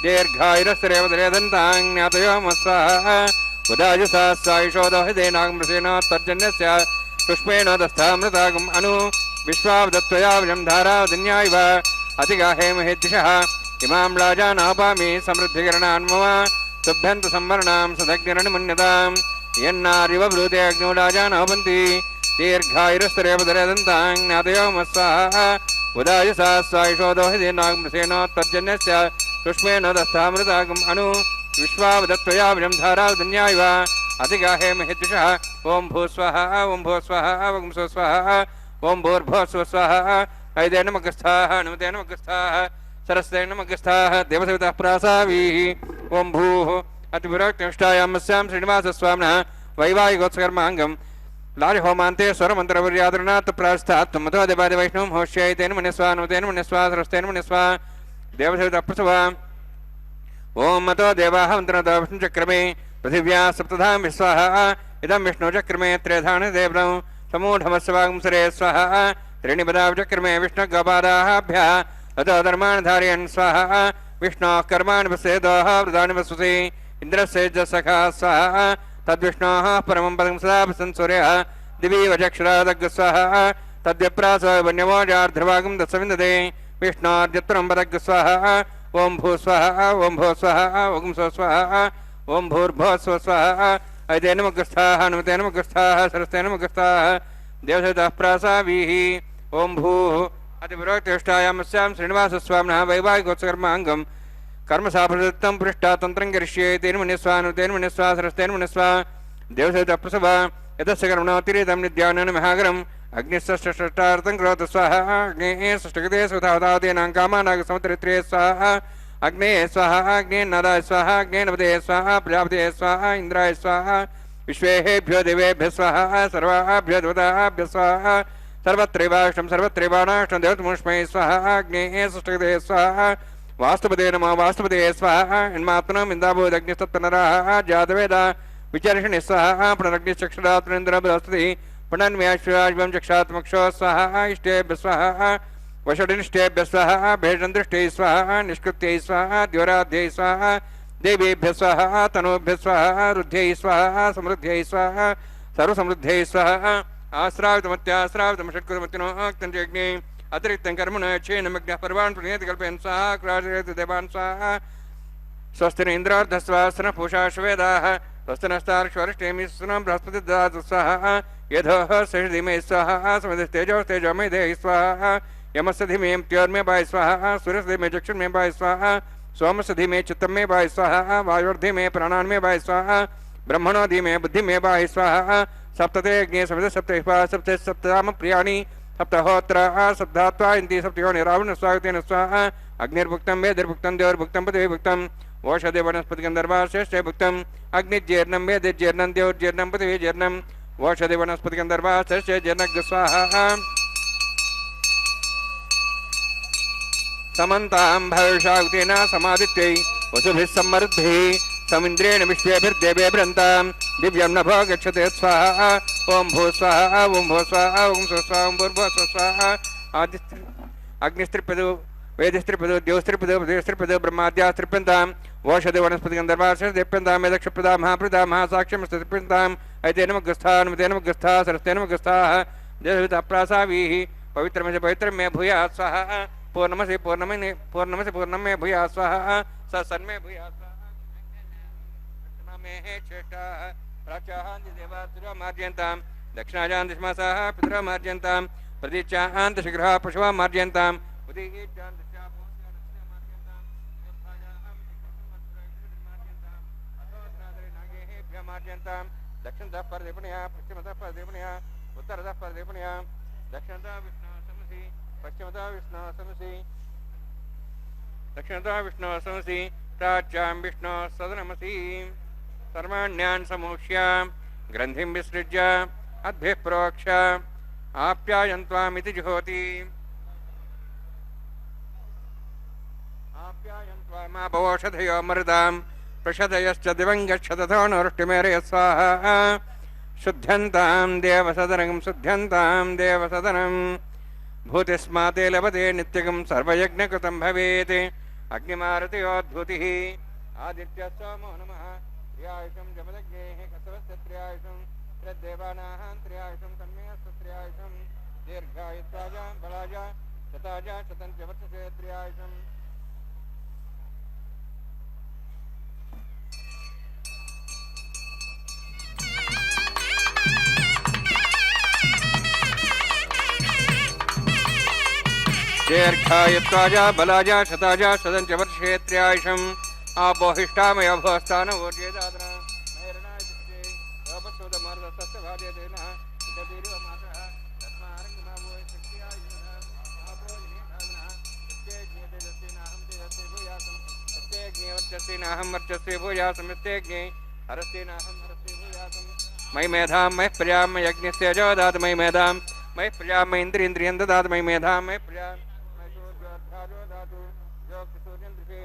దీర్ఘాయురస్తరేవతిరేధంతాం జ్ఞాతయో మమ స్వాహ ఉదాయసా స్వాయుషోదోహదీనామృతేనోత్పర్జన్యస్య పుష్పేణ దస్థామృతాకం అను విశ్వావదత్వయా విజం ధారాధన్యా ఇవ అతిగాహే మహేద్విషः ఇమాం రాజానవపామి సమృద్ధికరణాన్ మమ తుభ్యంత సంవరణాం సదజ్ఞరణమన్యతాం యన్నారిబబ్రోదేగ్నో రాజానవబంతి దీర్ఘాయురస్తరేవతిరేధంతాం జ్ఞాతయో మమ స్వాహ ఉదాయసా స్వాయుషోదోహదీనామృతేనోత్పర్జన్యస్య పుష్పేణ దస్థామృతాకం అను విశ్వావదత్వయా విజం ధారాధన్యా ఇవ అతిగాహే మహేద్విషः ఓం భూస్వః ఓం భూస్వః ఓం స్వస్వః ఓం భూర్భో స్వస్వః ఐదేన మగస్థాః హనుమతేన మగస్థాః సరస్వతేన మగస్థాః దేవసవితః ప్రాసావీః ఓం భూః అతిపురోక్తమిష్టాయామస్యాం శ్రీనివాసస్వామినः వైవాహికోత్సకర్మాంగం లాజహోమాంతే స్వరమంత్రవర్యాదృనాత్ ప్రాస్థాత్ మతో దేవాది వైష్ణవం హోష్యైతేన మనస్వా హనుమతేన మనస్వా సరస్వతేన మనస్వా దేవసవితః ప్రసవ ఓం మతో దేవాః మంత్రతో విష్ణుచక్రమే పృథివ్యా సప్తధాం విశ్వాః ఇదం విష్ణుచక్రమే త్రేధాని దేవం సమూఢమస్వాంసరే స్వాహ త్రీణిపదాచక్రమే విష్ణుగపాదాభ్యः अतो धर्मान् धारयन् स्वाहा विष्णोः कर्माणि पश्येदोः वृदानि वसुसि इन्द्रस्य च सखा स्वाहा तद्विष्णोः परमं पदं सदा संसूर्यः दिवि वचक्षरादग् स्वाहा तद्यप्रासो वन्यमोजार्ध्रभागं दत्सविन्दते विष्णोर्जत्रं पदग् स्वाहा ओं भू स्वाहा ओं भो स्वाहा ओं स्व स्वाहा ओं भूर्भो स्व स्वाहा ऐतेन मुखस्थाः हनुमतेन मुखस्थाः सरस्तेन मुखस्थाः देवसवितः प्रासावीः ओं भूः अतिपुरोक्तिष्ठायामस्यां श्रीनिवासस्वामिनः वैवाहिकोत्सकर्माङ्गं कर्मसाफलदत्तं पृष्ठा तन्त्रं करिष्ये तेन मन्यस्वा नुतेन मन्यस्वा सरस्तेन मन्यस्वा देवसवितः प्रसव यतस्य कर्मणोऽतिरितं निद्यानं महागरं अग्निष्टार्थं करोतु स्वाहा अग्नेः षष्ठगते सुधावतादीनां कामानाग समुद्रित्रे स्वाहा अग्ने स्वाहा अग्ने नदाय स्वाहा अग्ने नवदे स्वाहा प्रजापते स्वाहा इंद्राय स्वाहा विश्वेभ्यो देवेभ्यः स्वाहा सर्वाभ्यो देवताभ्यः स्वाहा सर्वत्रैवानाष्टं देवतमुष्मै स्वाहा अग्नेः षष्ठगते स्वाहा वास्तुपदे नमः वास्तुपदे स्वाहा इन्मात्मनम् इन्दाभूदग्निस्तत्पनराः जातवेदा विचर्षणि स्वाहा पुनरग्निश्चक्षुरात्मनेन्द्र बृहस्पतिः पुनन्व्याश्वाज्वं चक्षात्मक्षो स्वाहा इष्टेभ्यः स्वाहा वषडिनिष्टेभ्यः स्वाहा भेषन्दृष्टै स्वाहा निष्कृत्यै स्वाहा द्योराध्यै स्वाहा देवेभ्यः स्वाहा तनूभ्यः स्वाहा रुद्ध्यै स्वाहा समृद्ध्यै स्वाहा सर्वसमृद्ध्यै स्वाहा आश्रावितमत्याश्रावितमषट्कृतमत्तिनोक्तञ्चज्ञे अतिरिक्तं कर्मण क्षेनमग्नः पर्वान् प्रणेति कल्पयन् स्वाहा क्राजयति देवान् स्वाहा स्वस्ति न इन्द्रार्धस्वास्न पूषा श्वेदाः स्वस्ति नस्तार्क्ष्वरिष्टेमि सुनं बृहस्पति ददातु स्वाहा यधोः सहिधीमे स्वाहा समिधस्तेजोस्तेजोमे देहि स्वाहा यमस्य धीमे त्योर्मे वाय स्वाहा सूर्यस्य धीमे चक्षुर्मे वाय स्वाहा सोमस्य धीमे चित्तमे वाय स्वाहा वायुर्धीमे प्राणान्मे वाय स्वाहा ब्रह्मणो धीमे बुद्धिमे वाय स्वाहा सप्तते अग्ने समिध सप्तहिपा सप्त सप्ताम प्रियाणि सप्तहोत्र सप्तात्वा इंद्रि सप्तयो निरावण स्वागतेन स्वाहा अग्निर्भुक्तं वेदिर्भुक्तं देवर्भुक्तं पृथिवीभुक्तं ओषधे वनस्पति गंधर्वा श्रेष्ठे भुक्तं अग्निज्जीर्णं वेदिज्जीर्णं देवर्जीर्णं पृथिवीजीर्णं ओषधे वनस्पति गंधर्वा श्रेष्ठे जीर्णग् स्वाहा समन्तां भविष्यावतेन समादित्यै वसुभिः समृद्धिः समिन्द्रेण विश्वेभिर्देवेभ्यन्तां दिव्यं नभो गच्छते स्वाहा ओं भू स्वाहा ओं भो स्वाहा ओं स्व स्वाहा ओं भूर्भुवः स्व स्वाहा अग्निस्त्रिपदो वेदिस्त्रिपदो द्योस्त्रिपदो पृथिवीस्त्रिपदो ब्रह्माद्यास्त्रिप्यन्तां ओषधे वनस्पति गन्धर्वाश्रयदेप्यन्तां यदक्षप्रदा महाप्रदा महासाक्ष्यमस्त्रिप्यन्ताम् ऐतेन मग्गस्था नमतेन मग्गस्था सरस्तेन मग्गस्थाः जयविताप्रासावीः पवित्रमज पवित्रं मे भूयात् स्वाहा पूर्णमसि पूर्णं मे भूयात् स्वाहा सन्मे भूयात् स्वाहा चेष्टाः प्राच्यान्ति देवासुरा मार्जयन्तां दक्षिणायां दिशमासाः पितरः मार्जयन्तां प्रतीच्यां दशग्रहाः पशवः मार्जयन्तां उदीच्यां दश्याः मार्जयन्तां दक्षिणतः परदेवनया पश्चिमतः परदेवनया उत्तरतः परदेवनया दक्षिणतः विष्णुः समसि पश्चिमतः विष्णुः समसि दक्षिणतः विष्णुः समसि प्राच्यां विष्णुः सदनमसि सर्वाण्यान् समोक्ष्य ग्रन्थिं विसृज्य अद्भिः प्रोक्ष आप्यायन्त्वामिति जुहोति आप्यायन्त्वामापवोषधयो मरुदां प्रषदयश्च दिवं गच्छतथो नवृष्टिमेरय स्वाहा शुद्ध्यन्तां देवसदनं भूतिस्माते लभते नित्यगं सर्वयज्ञकृतं भवेत् अग्निमारुतयोद्भूतिः आदित्यस्वामो नमः त्र्यायुषं जमदग्नेः कसवस्य त्र्यायुषं प्रदेवानाः त्र्यायुषं तन्मेऽस्तु त्र्यायुषं दीर्घायुत्वाजा बलाजा शताजा शतं च वर्षसे त्र्यायुषम् दीर्घायुत्वाजा बलाजा शताजा शतं च वर्षसे त्र्यायुषम् आपोहिष्ठामय भोस्तान ऊर्जेदादना नैरणाय दिक्षे अपसुदमर्दस्य भार्यदेनः इदतीरिव मातः तस्मारङ्गमावोय शक्त्यायुनः आपोहिनेधादनः सत्यज्ञेतेजस्तेनाहं तेजस्ते भूयासं सत्यज्ञेवर्चस्तेनाहं वर्चस्ते भूयासं यस्तेज्ञे हरस्तेनाहं हरस्ते भूयासं मयि मेधां मयि प्रजां मयि यज्ञस्तेजो ददातु मयि मेधां मयि प्रजां मयि इन्द्रियं ददातु मयि मेधां मयि प्रजां मयि सूर्योऽध्याजो ददातु योक्सूर्यं दृशे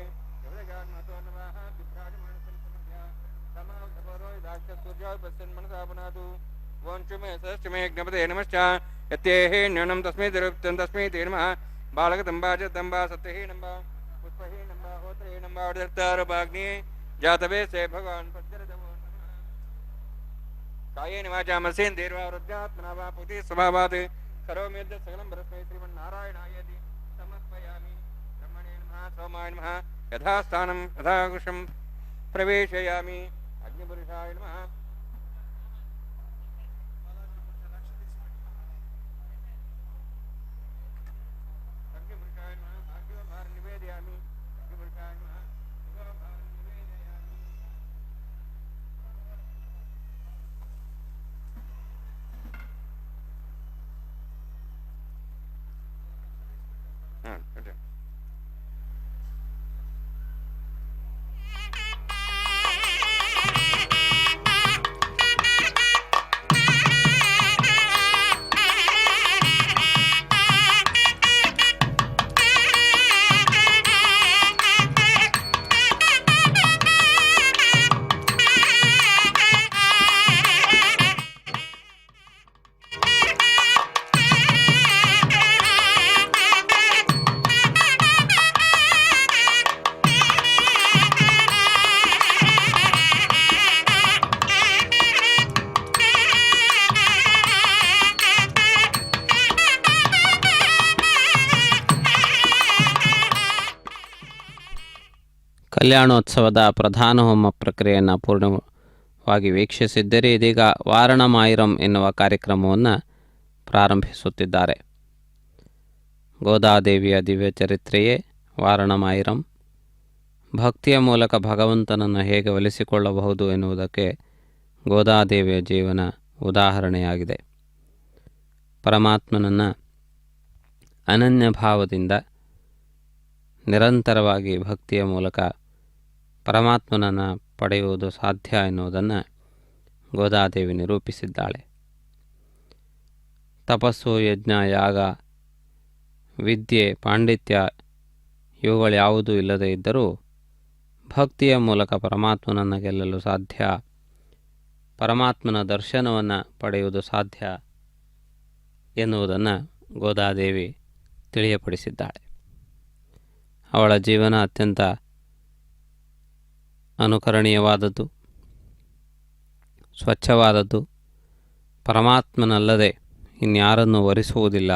सूर्योपस्यन्मनसापनातु ज्ञपते नमश्च यत्तेः न्यूनं तस्मै तिरुप्तं तस्मै ते नमः बालकतम्बा च तम्बा सत्यहीनं वा पुष्पहीनं वा होत्रहीनं वा उदर्तारूपाग्निः जातवेशे भगवान् पद्यरजवो नमः कायेन वाचा मत्स्येन्द्रियैर्वा रुद्रात्मना वा पुति स्वभावात् करोमि यद् सकलं परस्मै श्रीमन्नारायणायति समर्पयामि ब्रह्मणे नमः सोमाय नमः यथा स्थानं यथा कुशं प्रवेशयामि अग्निपुरुषाय नमः अग्निपुरुषाय नमः भाग्योभार निवेदयामि अग्निपुरुषाय नमः भाग्योभार निवेदयामि ಕಲ್ಯಾಣೋತ್ಸವದ ಪ್ರಧಾನ ಹೋಮ ಪ್ರಕ್ರಿಯೆಯನ್ನು ಪೂರ್ಣವಾಗಿ ವೀಕ್ಷಿಸಿದ್ದರೆ ಇದೀಗ ವಾರಣಮಾಯಿರಂ ಎನ್ನುವ ಕಾರ್ಯಕ್ರಮವನ್ನು ಪ್ರಾರಂಭಿಸುತ್ತಿದ್ದಾರೆ. ಗೋದಾದೇವಿಯ ದಿವ್ಯ ಚರಿತ್ರೆಯೇ ವಾರಣಮಾಯಿರಂ. ಭಕ್ತಿಯ ಮೂಲಕ ಭಗವಂತನನ್ನು ಹೇಗೆ ಒಲಿಸಿಕೊಳ್ಳಬಹುದು ಎನ್ನುವುದಕ್ಕೆ ಗೋದಾದೇವಿಯ ಜೀವನ ಉದಾಹರಣೆಯಾಗಿದೆ. ಪರಮಾತ್ಮನನ್ನು ಅನನ್ಯ ಭಾವದಿಂದ ನಿರಂತರವಾಗಿ ಭಕ್ತಿಯ ಮೂಲಕ ಪರಮಾತ್ಮನನ್ನು ಪಡೆಯುವುದು ಸಾಧ್ಯ ಎನ್ನುವುದನ್ನು ಗೋದಾದೇವಿ ನಿರೂಪಿಸಿದ್ದಾಳೆ. ತಪಸ್ಸು, ಯಜ್ಞ, ಯಾಗ, ವಿದ್ಯೆ, ಪಾಂಡಿತ್ಯ ಇವುಗಳು ಯಾವುದೂ ಇಲ್ಲದೇ ಇದ್ದರೂ ಭಕ್ತಿಯ ಮೂಲಕ ಪರಮಾತ್ಮನನ್ನು ಗೆಲ್ಲಲು ಸಾಧ್ಯ, ಪರಮಾತ್ಮನ ದರ್ಶನವನ್ನು ಪಡೆಯುವುದು ಸಾಧ್ಯ ಎನ್ನುವುದನ್ನು ಗೋದಾದೇವಿ ತಿಳಿಯಪಡಿಸಿದ್ದಾಳೆ. ಅವಳ ಜೀವನ ಅತ್ಯಂತ ಅನುಕರಣೀಯವಾದದ್ದು, ಸ್ವಚ್ಛವಾದದ್ದು, ಪರಮಾತ್ಮನಲ್ಲದೆ ಇನ್ಯಾರನ್ನು ವರಿಸುವುದಿಲ್ಲ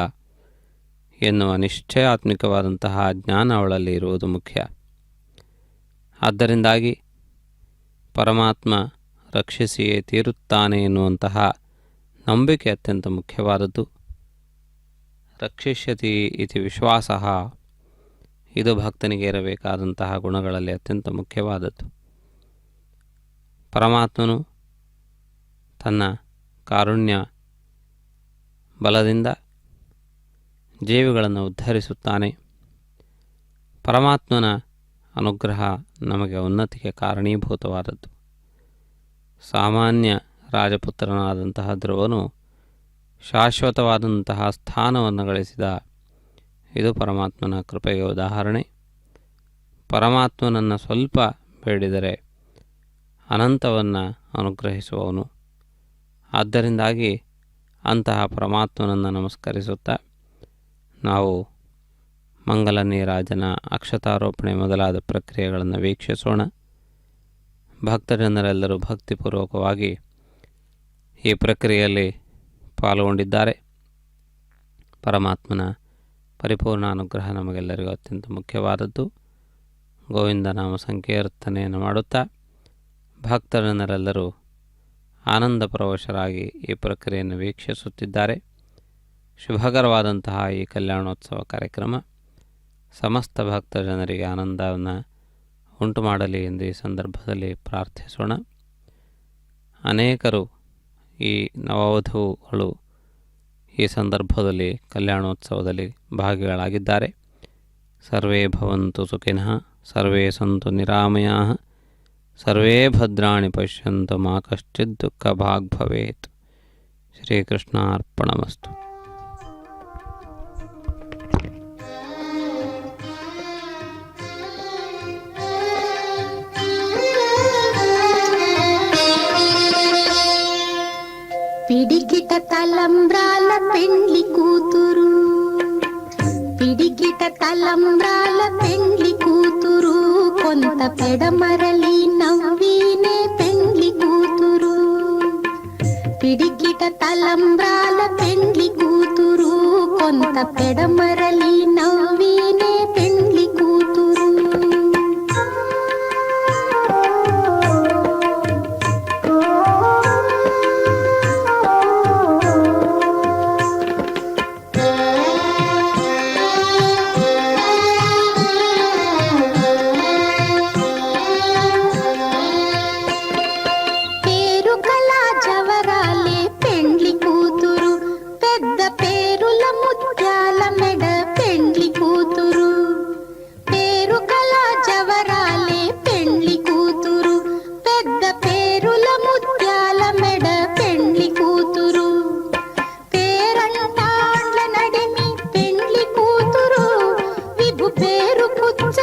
ಎನ್ನುವ ನಿಶ್ಚಯಾತ್ಮಿಕವಾದಂತಹ ಜ್ಞಾನ ಅವಳಲ್ಲಿ ಇರುವುದು ಮುಖ್ಯ. ಆದ್ದರಿಂದಾಗಿ ಪರಮಾತ್ಮ ರಕ್ಷಿಸಿಯೇ ತೀರುತ್ತಾನೆ ಎನ್ನುವಂತಹ ನಂಬಿಕೆ ಅತ್ಯಂತ ಮುಖ್ಯವಾದದ್ದು. ರಕ್ಷಿಷ್ಯತಿ ಇತಿ ವಿಶ್ವಾಸ, ಇದು ಭಕ್ತನಿಗೆ ಇರಬೇಕಾದಂತಹ ಗುಣಗಳಲ್ಲಿ ಅತ್ಯಂತ ಮುಖ್ಯವಾದದ್ದು. ಪರಮಾತ್ಮನು ತನ್ನ ಕಾರುಣ್ಯ ಬಲದಿಂದ ಜೀವಿಗಳನ್ನು ಉದ್ಧರಿಸುತ್ತಾನೆ. ಪರಮಾತ್ಮನ ಅನುಗ್ರಹ ನಮಗೆ ಉನ್ನತಿಗೆ ಕಾರಣೀಭೂತವಾದದ್ದು. ಸಾಮಾನ್ಯ ರಾಜಪುತ್ರನಾದಂತಹ ಧ್ರುವನು ಶಾಶ್ವತವಾದಂತಹ ಸ್ಥಾನವನ್ನು ಗಳಿಸಿದ. ಇದು ಪರಮಾತ್ಮನ ಕೃಪೆಗೆ ಉದಾಹರಣೆ. ಪರಮಾತ್ಮನನ್ನು ಸ್ವಲ್ಪ ಬೇಡಿದರೆ ಅನಂತವನ್ನು ಅನುಗ್ರಹಿಸುವವನು. ಆದ್ದರಿಂದಾಗಿ ಅಂತಹ ಪರಮಾತ್ಮನನ್ನು ನಮಸ್ಕರಿಸುತ್ತಾ ನಾವು ಮಂಗಲ ನೀರಾಜನ, ಅಕ್ಷತಾರೋಪಣೆ ಮೊದಲಾದ ಪ್ರಕ್ರಿಯೆಗಳನ್ನು ವೀಕ್ಷಿಸೋಣ. ಭಕ್ತಜನರೆಲ್ಲರೂ ಭಕ್ತಿಪೂರ್ವಕವಾಗಿ ಈ ಪ್ರಕ್ರಿಯೆಯಲ್ಲಿ ಪಾಲ್ಗೊಂಡಿದ್ದಾರೆ. ಪರಮಾತ್ಮನ ಪರಿಪೂರ್ಣ ಅನುಗ್ರಹ ನಮಗೆಲ್ಲರಿಗೂ ಅತ್ಯಂತ ಮುಖ್ಯವಾದದ್ದು. ಗೋವಿಂದ ನಾಮ ಸಂಕೀರ್ತನೆಯನ್ನು ಮಾಡುತ್ತಾ ಭಕ್ತಜನರೆಲ್ಲರೂ ಆನಂದ ಪರವಶರಾಗಿ ಈ ಪ್ರಕ್ರಿಯೆಯನ್ನು ವೀಕ್ಷಿಸುತ್ತಿದ್ದಾರೆ. ಶುಭಕರವಾದಂತಹ ಈ ಕಲ್ಯಾಣೋತ್ಸವ ಕಾರ್ಯಕ್ರಮ ಸಮಸ್ತ ಭಕ್ತ ಜನರಿಗೆ ಆನಂದವನ್ನು ಉಂಟು ಮಾಡಲಿ ಎಂದು ಈ ಸಂದರ್ಭದಲ್ಲಿ ಪ್ರಾರ್ಥಿಸೋಣ. ಅನೇಕರು ಈ ನವವಧುಗಳು ಈ ಸಂದರ್ಭದಲ್ಲಿ ಕಲ್ಯಾಣೋತ್ಸವದಲ್ಲಿ ಭಾಗಿಗಳಾಗಿದ್ದಾರೆ. ಸರ್ವೇ ಭವಂತು ಸುಖಿನಃ, ಸರ್ವೇ ಸಂತು ನಿರಾಮಯಾಃ, ಸರ್ವೇ ಭದ್ರಾಣಿ ಪಶ್ಯಂತು ಮಾ ಕಶ್ಚಿತ್ ದುಃಖ ಭಾಗ್ ಭವೇತ್. ಶ್ರೀಕೃಷ್ಣಾರ್ಪಣಮಸ್ತು. పిడికిట తలంబ్రాల పెండ్లి కూతురు, పిడికిట తలంబ్రాల పెండ్లి కూతురు, కొంత పెడమరలి నవ్వీనే పెండ్లి కూతురు. పిడికిట తలంబ్రాల పెండ్లి కూతురు, కొంత పెడమరలి నవ్వీనే పెండ్లి కూతురు.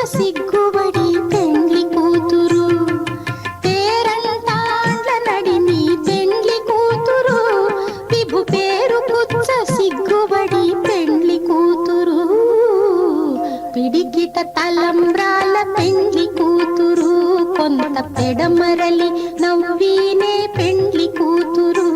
సిగ్గుబడి పెండ్లి కూతురు, పేరంటాండ్ల నడిమి పెండ్లి కూతురు, విభు పేరు పుచ్చ సిగ్గుబడి పెండ్లి కూతురు. పిడికిట తలంబ్రాల పెండ్లి కూతురు, కొంత పెడమరలి నవ్వీనే పెండ్లి కూతురు.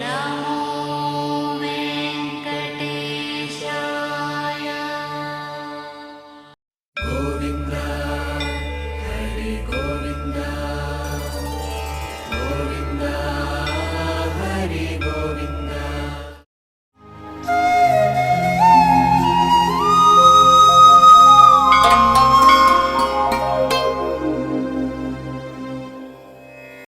రామ